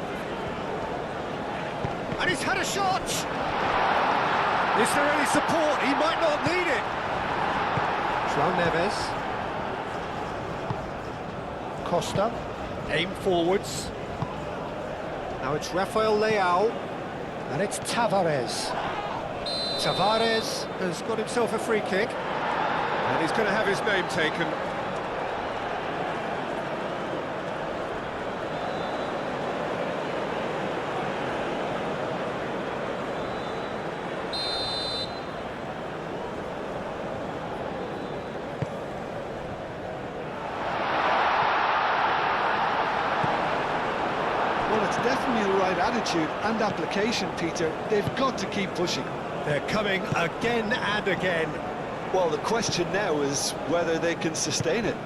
And he's had a shot! Is there any support? He might not need it. João Neves. Costa. Aim forwards. Now it's Rafael Leao. And it's Tavares. Tavares has got himself a free kick. And he's going to have his name taken. Well, it's definitely the right attitude and application, Peter. They've got to keep pushing. They're coming again and again. Well, the question now is whether they can sustain it.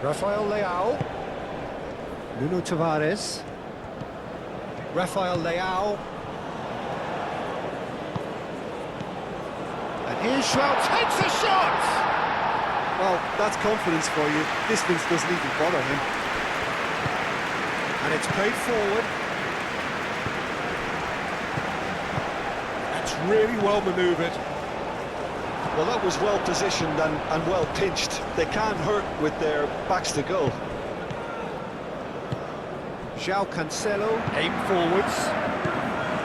Rafael Leao. Nuno Tavares. Rafael Leao. And here's João, takes a shot! Well, that's confidence for you. Distance doesn't even bother him. And it's played forward. That's really well manoeuvred. Well, that was well positioned and well pinched. They can't hurt with their backs to goal. João Cancelo, aim forwards.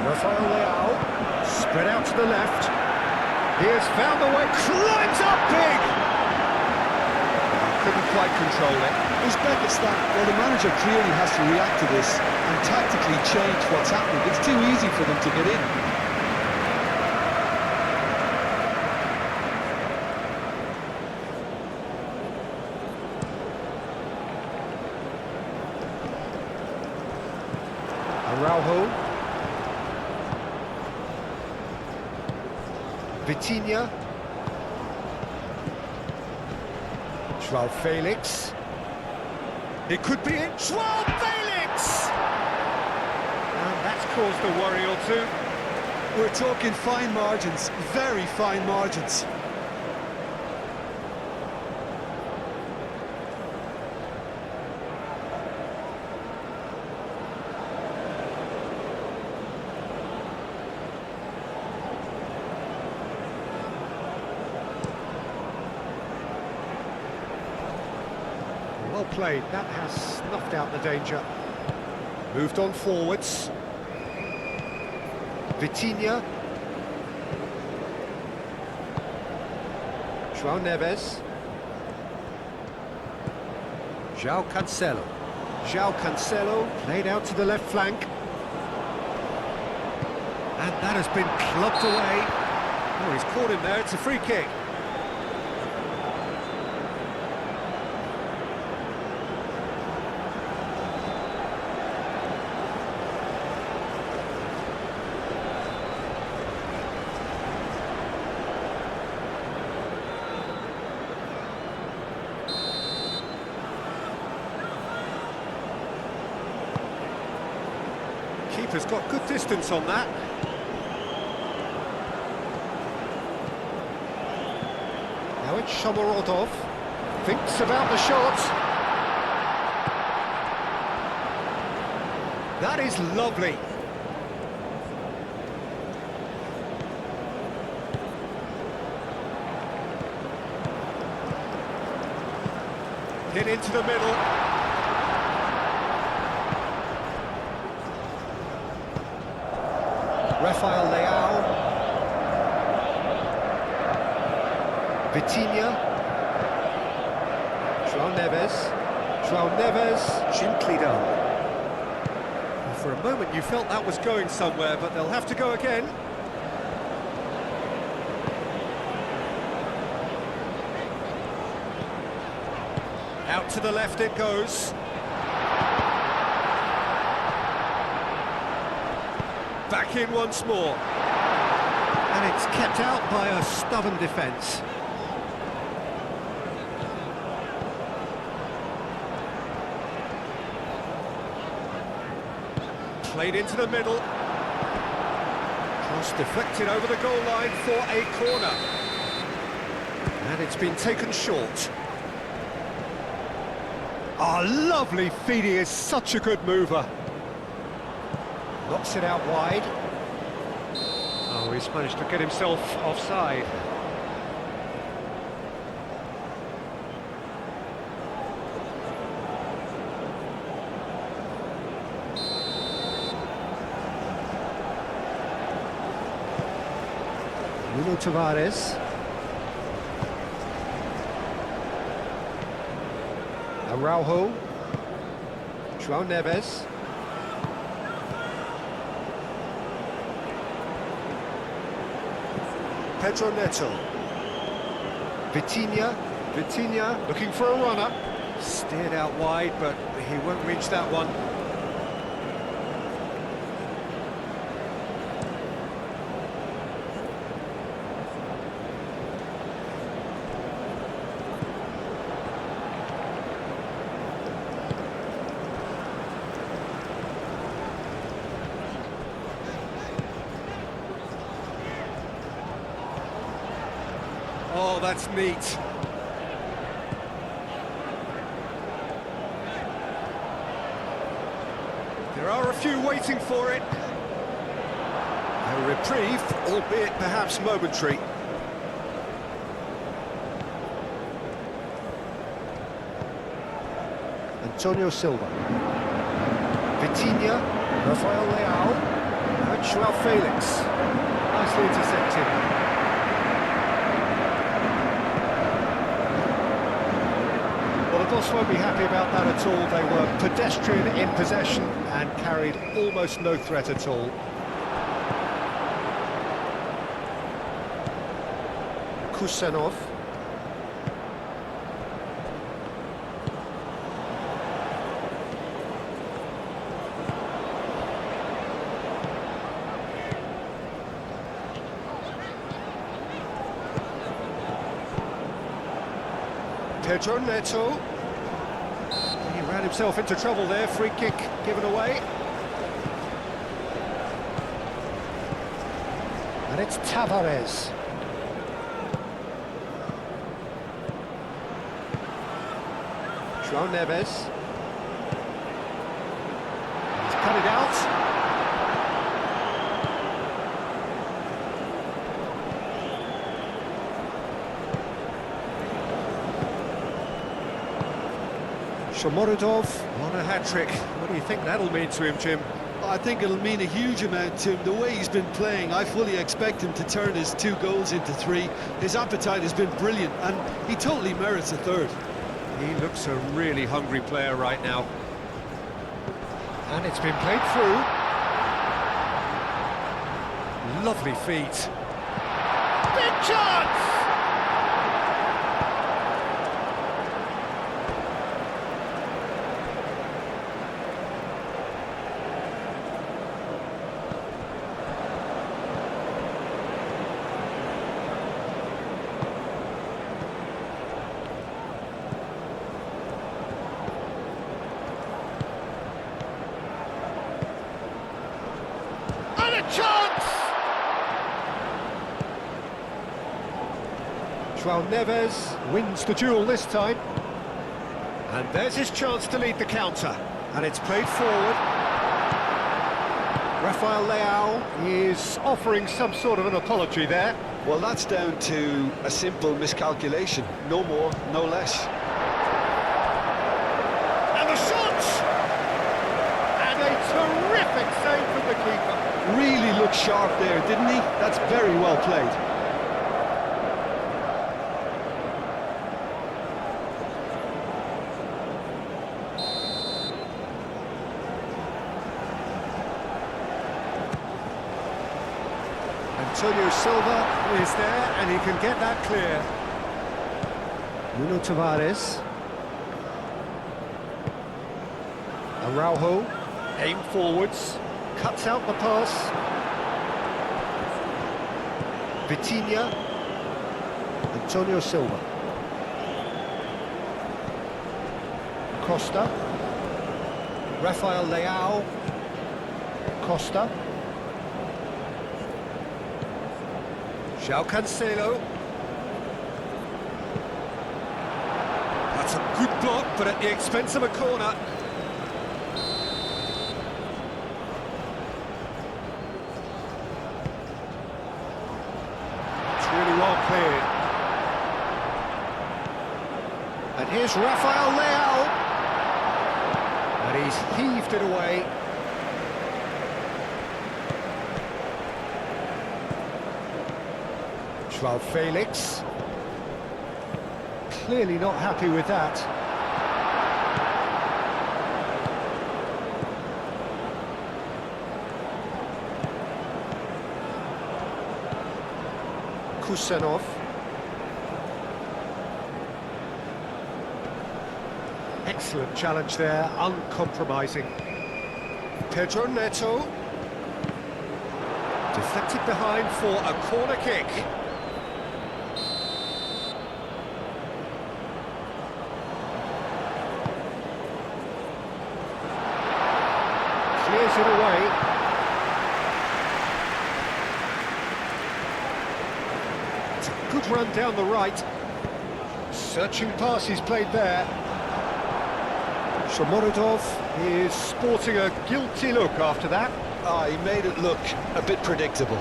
Rafael Leao, spread out to the left. He has found the way, climbs up big! Couldn't quite control it. Uzbekistan, well, the manager clearly has to react to this and tactically change what's happening. It's too easy for them to get in. Araujo. Vitinha. João Felix. It could be it. João Felix! And that's caused a worry or two. We're talking fine margins, very fine margins. Well played, that has snuffed out the danger. Moved on forwards. Vitinha. João Neves. João Cancelo. João Cancelo played out to the left flank. And that has been clubbed away. Oh, he's caught him there, it's a free kick. Keeper's got good distance on that. Now it's Shomorodov. Thinks about the shot. That is lovely. Hit into the middle. Rafael Leao. Vitinha. João Neves. João Neves, gently done. Well, for a moment you felt that was going somewhere, but they'll have to go again. Out to the left it goes. Back in once more. And it's kept out by a stubborn defence. Played into the middle. Cross deflected over the goal line for a corner. And it's been taken short. Oh, lovely feed, he is such a good mover. Knocks it out wide. Oh, he's managed to get himself offside. Nuno Tavares. Araujo. João Neves. Pedro Neto. Vitinha. Vitinha looking for a runner. Steered out wide, but he won't reach that one. Oh, that's neat. There are a few waiting for it. A reprieve, albeit perhaps momentary. Antonio Silva. Vitinha. Rafael Leao. And João Felix. Nicely intercepted. The boss won't be happy about that at all. They were pedestrian in possession and carried almost no threat at all. Kusanov. Pedro Neto. He ran himself into trouble there, free kick given away. And it's Tavares. João Neves. He's cut it out. Shomorodov on a hat-trick. What do you think that'll mean to him, Jim? I think it'll mean a huge amount to him. The way he's been playing, I fully expect him to turn his 2 goals into 3. His appetite has been brilliant, and he totally merits a 3rd. He looks a really hungry player right now. And it's been played through. Lovely feet. Big chance! And a chance! João Neves wins the duel this time. And there's his chance to lead the counter. And it's played forward. Rafael Leao is offering some sort of an apology there. Well, that's down to a simple miscalculation. No more, no less. And the shot! And a terrific save from the keeper. Really looked sharp there, didn't he? That's very well played. Antonio Silva is there, and he can get that clear. Nuno Tavares. Araujo, aim forwards, cuts out the pass. Vitinha. Antonio Silva. Costa. Rafael Leao. Costa. João Cancelo. That's a good block, but at the expense of a corner. It's really well cleared. And here's Rafael Leao. And he's heaved it away. João Felix. Clearly not happy with that. Kusanov. Excellent challenge there, uncompromising. Pedro Neto. Deflected behind for a corner kick. Clears it away. It's a good run down the right. Searching pass he's played there. Shomorodov is sporting a guilty look after that. He made it look a bit predictable.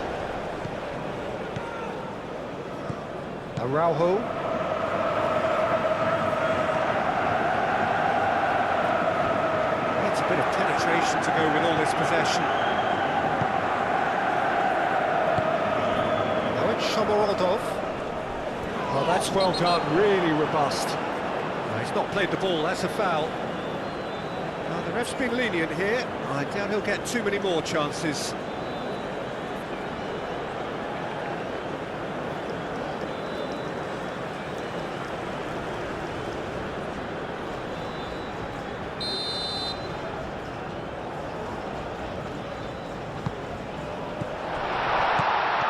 Araujo. Needs a bit of penetration to go with all this possession. Now it's Shomorodov. Oh, that's well done, really robust. No, he's not played the ball, that's a foul. Now, the ref's been lenient here. I doubt he'll get too many more chances.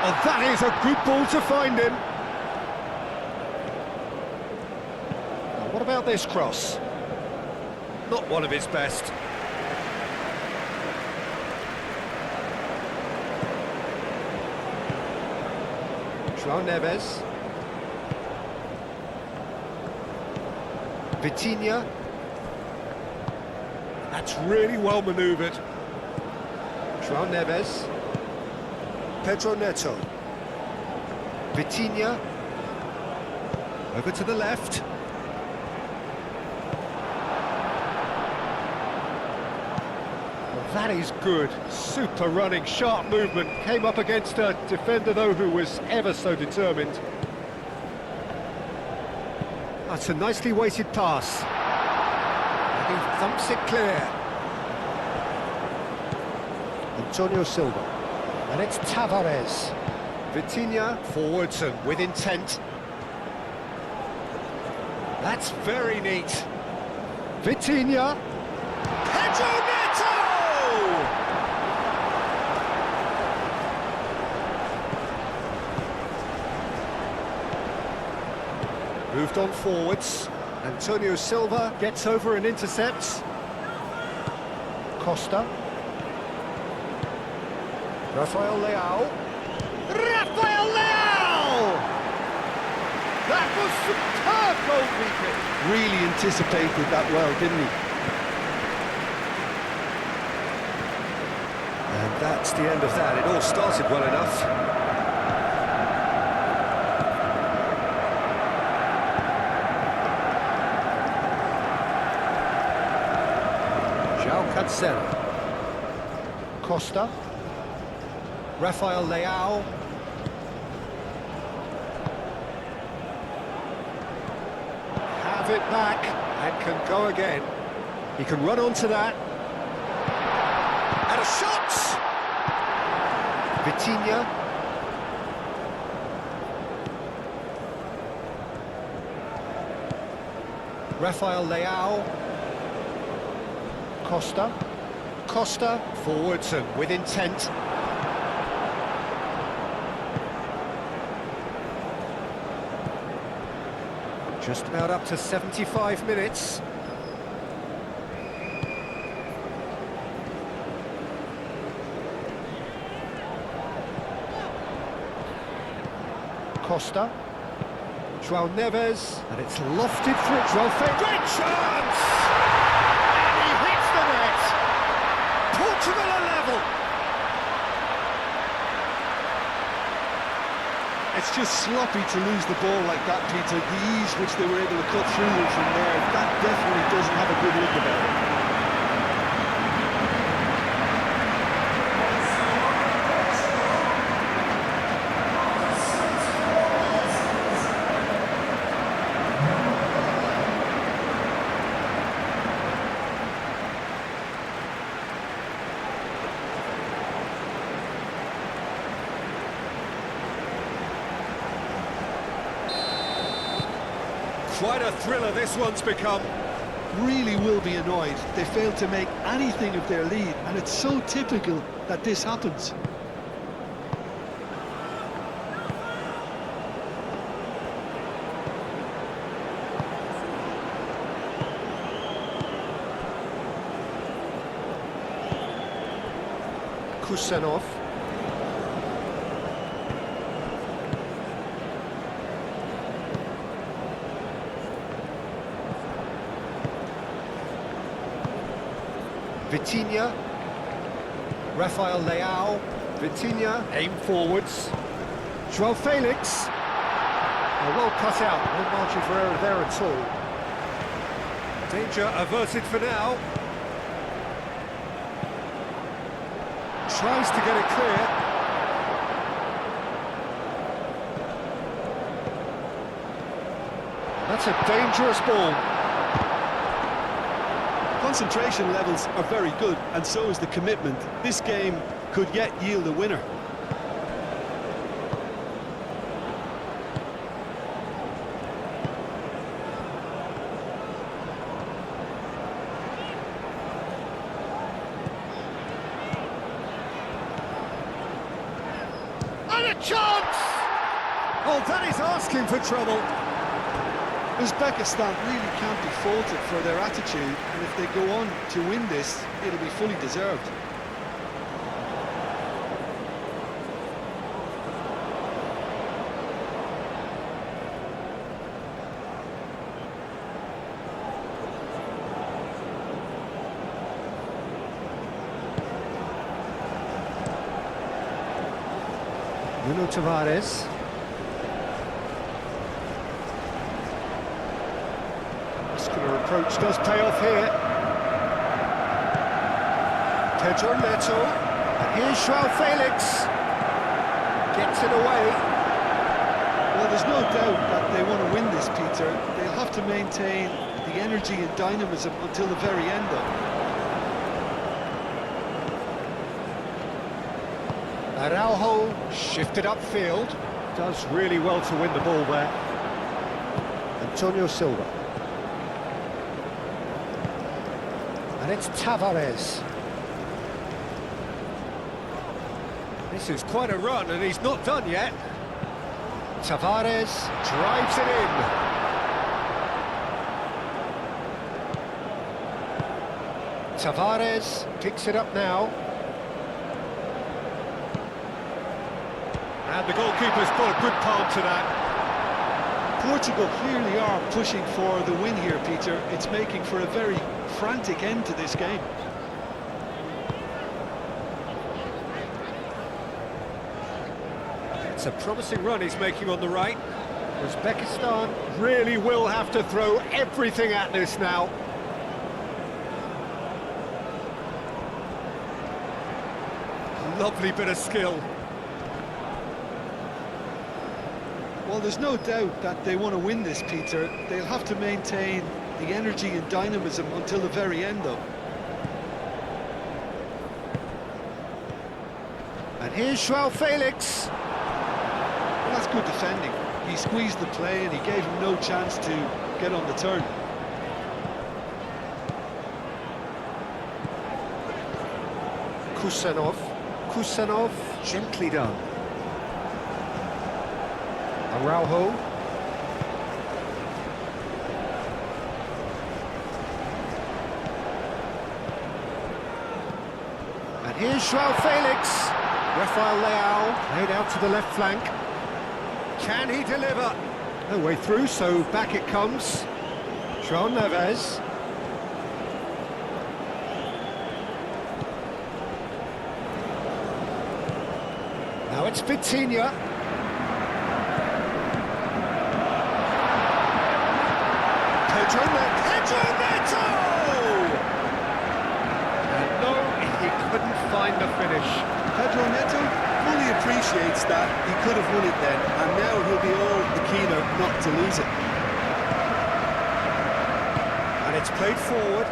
Oh, that is a good ball to find him. Now, what about this cross? Not one of his best. João Neves. Vitinha. That's really well manoeuvred. João Neves. Pedro Neto. Vitinha. Over to the left. that is good. Super running, sharp movement. Came up against a defender, though, who was ever so determined. That's a nicely weighted pass. And he thumps it clear. Antonio Silva. And it's Tavares. Vitinha forwards and with intent. That's very neat. Vitinha. Pedro Neto! Moved on forwards. Antonio Silva gets over and intercepts. Costa. Rafael Leao. Rafael Leao! That was superb goalkeeping. Really anticipated that well, didn't he? And that's the end of that. It all started well enough. João Cancelo. Costa. Rafael Leao. Have it back and can go again. He can run onto that. And a shot! Vitinha. Rafael Leao. Costa. Costa forwards and with intent. Just about up to 75 minutes. Costa. João Neves. And it's lofted through. João Neves. Great chance! And he hits the net. Portugal are level. It's just sloppy to lose the ball like that, Peter. The ease which they were able to cut through it from there, that definitely doesn't have a good look about it. Quite a thriller this one's become. Really will be annoyed. They failed to make anything of their lead, and it's so typical that this happens. Kusanov. Vitinha. Rafael Leao. Vitinha, aim forwards. João Felix. Well cut out, no margin for error there at all. Danger averted for now. Tries to get it clear. That's a dangerous ball. Concentration levels are very good, and so is the commitment. This game could yet yield a winner. And a chance! Oh, that is asking for trouble. Uzbekistan really can't be faulted for their attitude, and if they go on to win this, it'll be fully deserved. Nuno Tavares. Muscular approach does pay off here. Pedro Neto. And here's Joao Felix. Gets it away. Well, there's no doubt that they want to win this, Peter. They'll have to maintain the energy and dynamism until the very end, though. Araujo shifted upfield. Does really well to win the ball there. Antonio Silva. And it's Tavares. This is quite a run, and he's not done yet. Tavares drives it in. Tavares picks it up now. And the goalkeeper's put a good palm to that. Portugal clearly are pushing for the win here, Peter. It's making for a very frantic end to this game. It's a promising run he's making on the right. Uzbekistan really will have to throw everything at this now. Lovely bit of skill. Well, there's no doubt that they want to win this, Peter. They'll have to maintain the energy and dynamism until the very end, though. And here's Joao Felix. Well, that's good defending. He squeezed the play and he gave him no chance to get on the turn. Kusanov, gently done. Araujo. And here's Joao Felix. Rafael Leao laid out to the left flank. Can he deliver? No way through, so back it comes. João Neves. Now it's Vitinha. Pedro Neto! And no, he couldn't find the finish. Pedro Neto fully appreciates that he could have won it then, and now he'll be all the keener not to lose it. And it's played forward.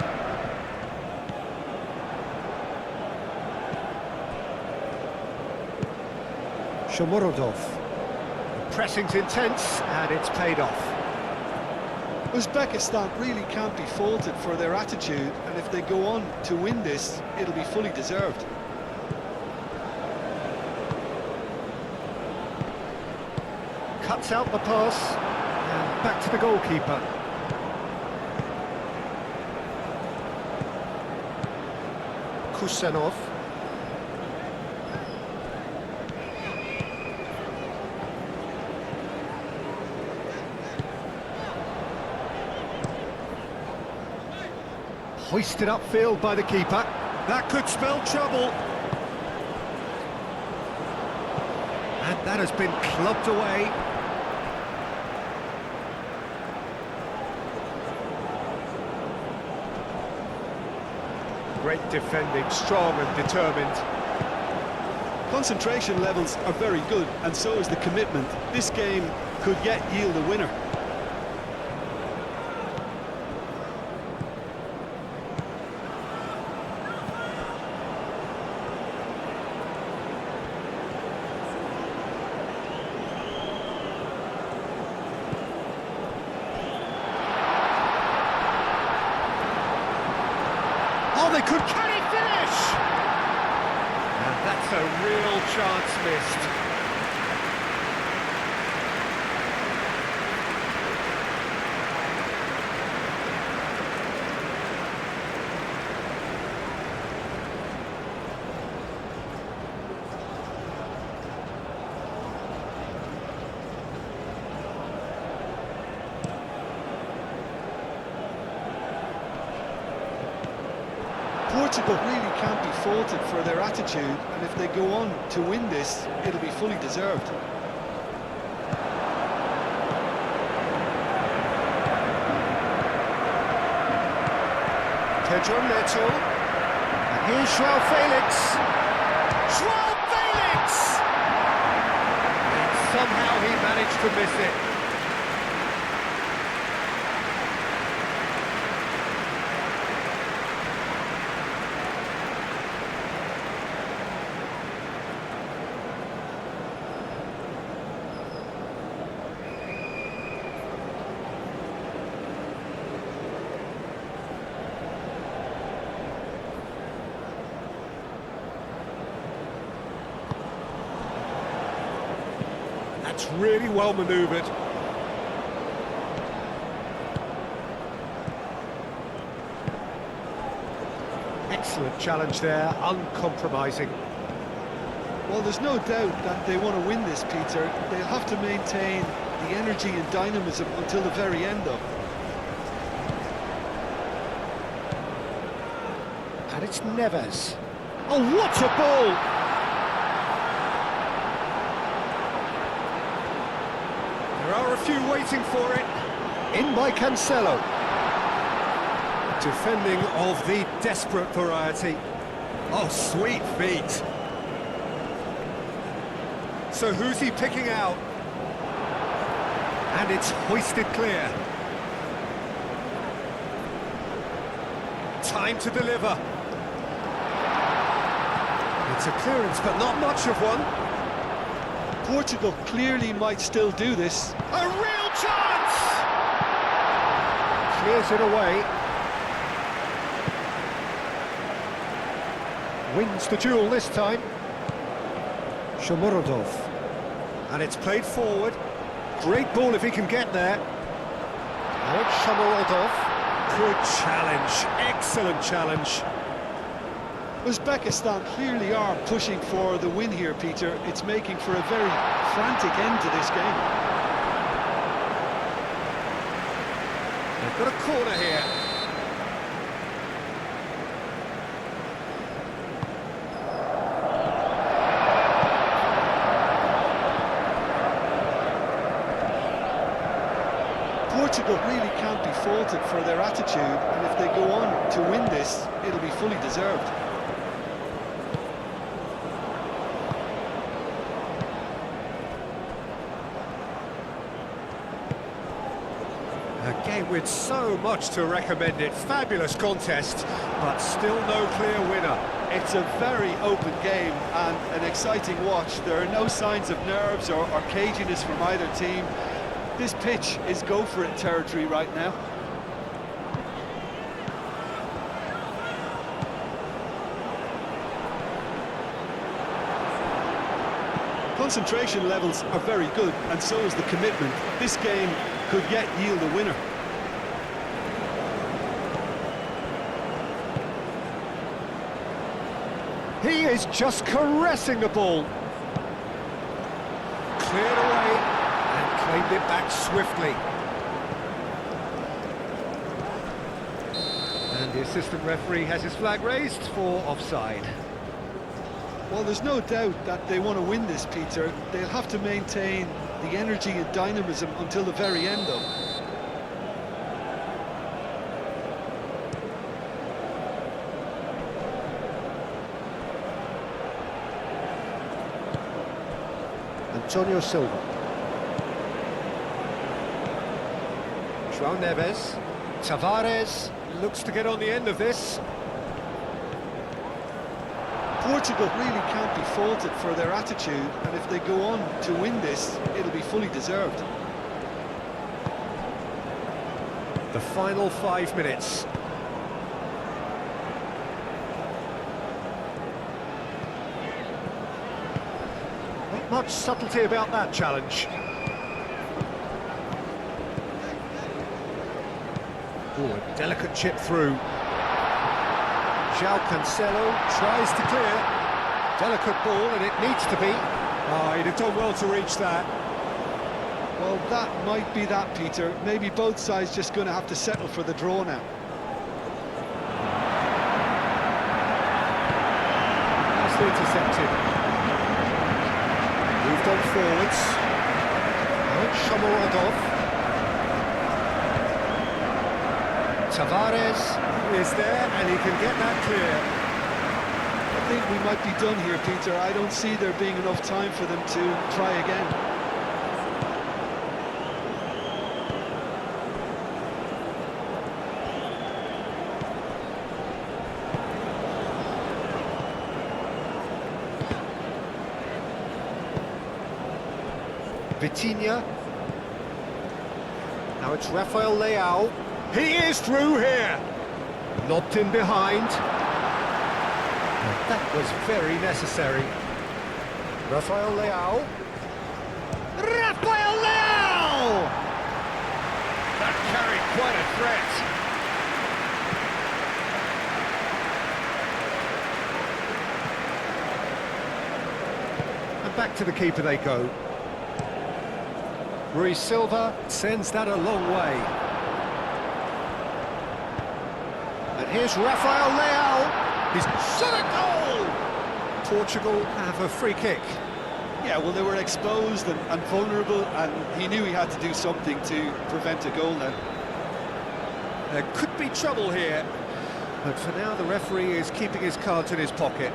Shomurodov. The pressing's intense, and it's paid off. Uzbekistan really can't be faulted for their attitude, and if they go on to win this, it'll be fully deserved. Cuts out the pass, and back to the goalkeeper. Kusanov. Hoisted upfield by the keeper. That could spell trouble. And that has been clubbed away. Great defending, strong and determined. Concentration levels are very good, and so is the commitment. This game could yet yield a winner. Oh, they could, can he finish? And that's a real chance missed. Portugal really can't be faulted for their attitude, and if they go on to win this, it'll be fully deserved. Pedro Neto. And Here's Joao Felix. Joao Felix! And somehow he managed to miss it. That's really well manoeuvred. Excellent challenge there, uncompromising. Well, there's no doubt that they want to win this, Peter. They'll have to maintain the energy and dynamism until the very end, though. And it's Neves. Oh, what a ball! There are a few waiting for it. In by Cancelo. Defending of the desperate variety. Oh, sweet feet. So who's he picking out? And it's hoisted clear. Time to deliver. It's a clearance, but not much of one. Portugal clearly might still do this. A real chance! Clears it away. Wins the duel this time. Shomurodov. And it's played forward. Great ball if he can get there. Now it's Shomurodov. Good challenge. Excellent challenge. Uzbekistan clearly are pushing for the win here, Peter. It's making for a very frantic end to this game. They've got a corner here. Portugal really can't be faulted for their attitude, and if they go on to win this, it'll be fully deserved. A game with so much to recommend it. Fabulous contest, but still no clear winner. It's a very open game and an exciting watch. There are no signs of nerves or caginess from either team. This pitch is go-for-it territory right now. Concentration levels are very good, and so is the commitment. This game could yet yield a winner. He is just caressing the ball. Cleared away and claimed it back swiftly. And the assistant referee has his flag raised for offside. Well, there's no doubt that they want to win this, Peter. They'll have to maintain the energy and dynamism until the very end, though. Antonio Silva. Joao Neves. Tavares looks to get on the end of this. Portugal really can't be faulted for their attitude, and if they go on to win this, it'll be fully deserved. The final 5 minutes. Not much subtlety about that challenge. Oh, a delicate chip through. Joao Cancelo tries to clear. Delicate ball, and it needs to be. Oh, he'd have done well to reach that. Well, that might be that, Peter. Maybe both sides just going to have to settle for the draw now. Nicely intercepted. Moved on forwards. Now it's Shomurodov. Tavares is there, and he can get that clear. think we might be done here, Peter. I don't see there being enough time for them to try again. Vitinha. Now it's Rafael Leao. He is through here. Lobbed in behind. That was very necessary. Rafael Leao. Rafael Leao! That carried quite a threat. And back to the keeper they go. Rui Silva sends that a long way. And here's Rafael Leao. He's shot a goal! Portugal have a free kick. Yeah, well, they were exposed and vulnerable, and he knew he had to do something to prevent a goal then. There could be trouble here. But for now, the referee is keeping his cards in his pocket.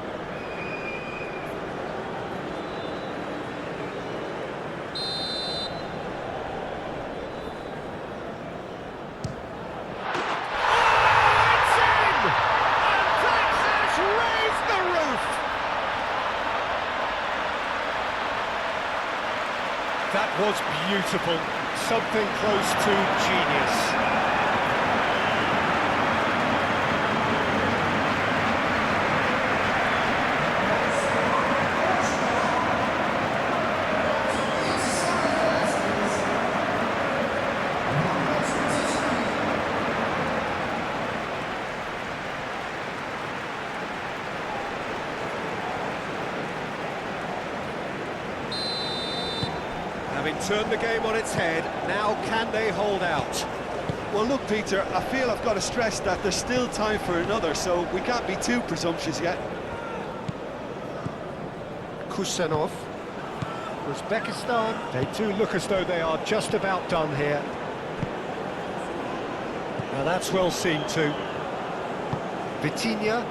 That was beautiful, something close to genius. Having turned the game on its head, now can they hold out? Well, look, Peter, I feel I've got to stress that there's still time for another, so we can't be too presumptuous yet. Kusanov. Uzbekistan, they do look as though they are just about done here. Now that's well seen too. Vitinha.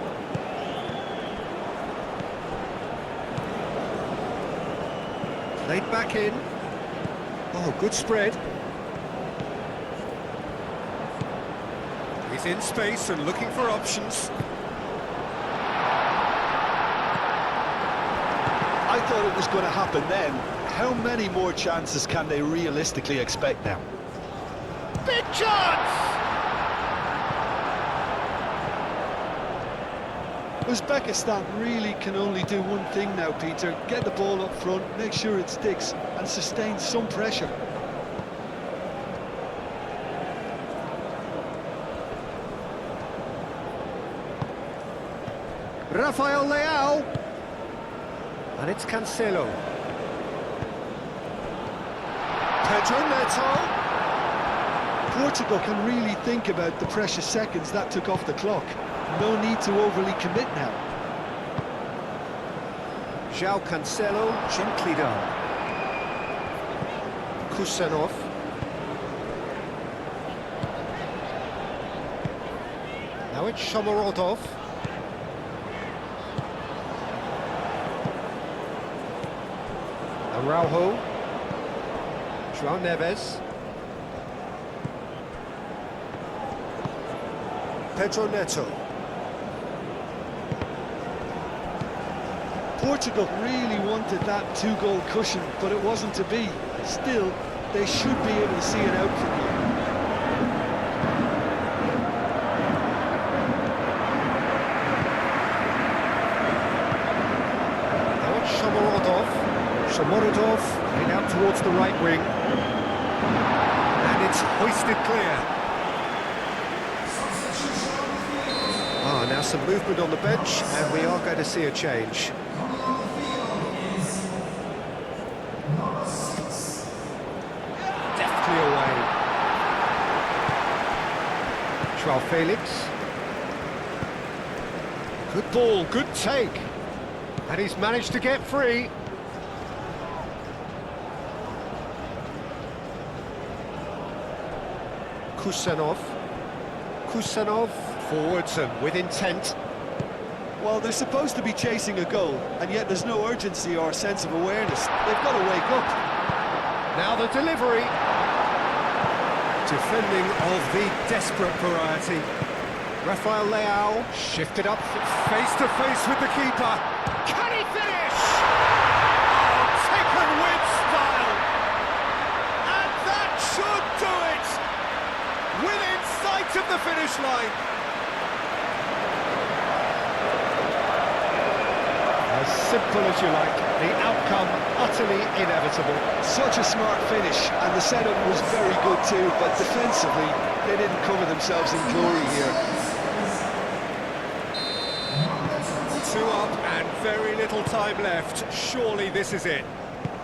Played back in. Oh, good spread. He's in space and looking for options. I thought it was going to happen then. How many more chances can they realistically expect now? Big chance! Uzbekistan really can only do one thing now, Peter. Get the ball up front, make sure it sticks, and sustain some pressure. Rafael Leao. And it's Cancelo. Pedro Neto. Portugal can really think about the precious seconds that took off the clock. No need to overly commit now. João Cancelo, gently done. Kusanov. Now it's Shomorodov. Araujo. João Neves. Pedro Neto. Portugal really wanted that two-goal cushion, but it wasn't to be. Still, they should be able to see it out from here. Now it's Shomorodov. Shomorodov heading out towards the right wing. And it's hoisted clear. Now some movement on the bench, and we are going to see a change. Deftly away. João Felix. Good ball, good take. And he's managed to get free. Kusanov. Kusanov forwards and with intent. Well, they're supposed to be chasing a goal, and yet there's no urgency or sense of awareness. They've got to wake up. Now the delivery. Defending of the desperate variety. Rafael Leao shifted up face to face with the keeper. Can he finish? Oh, taken with style. And that should do it. Within sight of the finish line. As simple as you like, the outcome utterly inevitable. Such a smart finish, and the setup was very good too, but defensively, they didn't cover themselves in glory here. 2 up and very little time left. Surely this is it.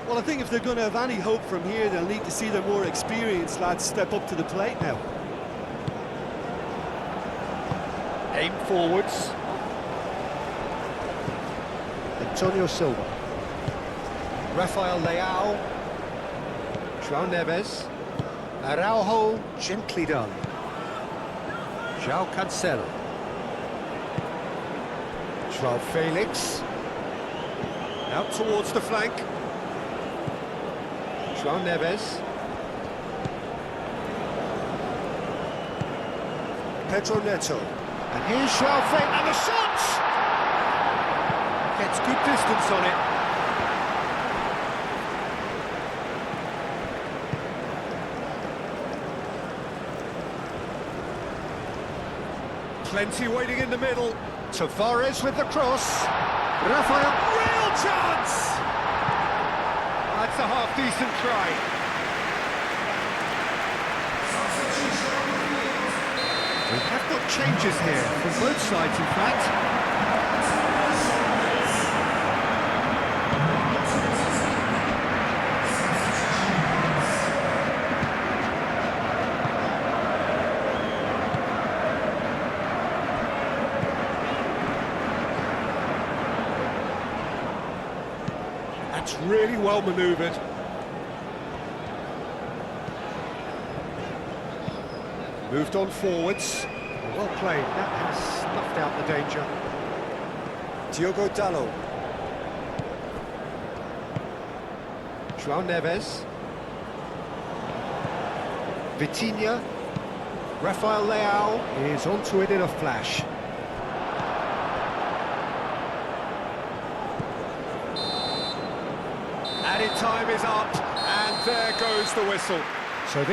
Well, I think if they're going to have any hope from here, they'll need to see their more experienced lads step up to the plate now. Aim forwards. Antonio Silva. Rafael Leao. João Neves. Araujo, gently done. João Cancelo. João Felix. Out towards the flank. João Neves. Pedro Neto. And here's João Felix. And the shot! Gets good distance on it. Plenty waiting in the middle. Tavares with the cross. Rafael, real chance! That's a half-decent try. We have got changes here, from both sides in fact. That's really well manoeuvred. Moved on forwards. Well played, that has snuffed out the danger. Diogo Dalot. João Neves. Vitinha. Rafael Leao is onto it in a flash. Added time is up, and there goes the whistle. So this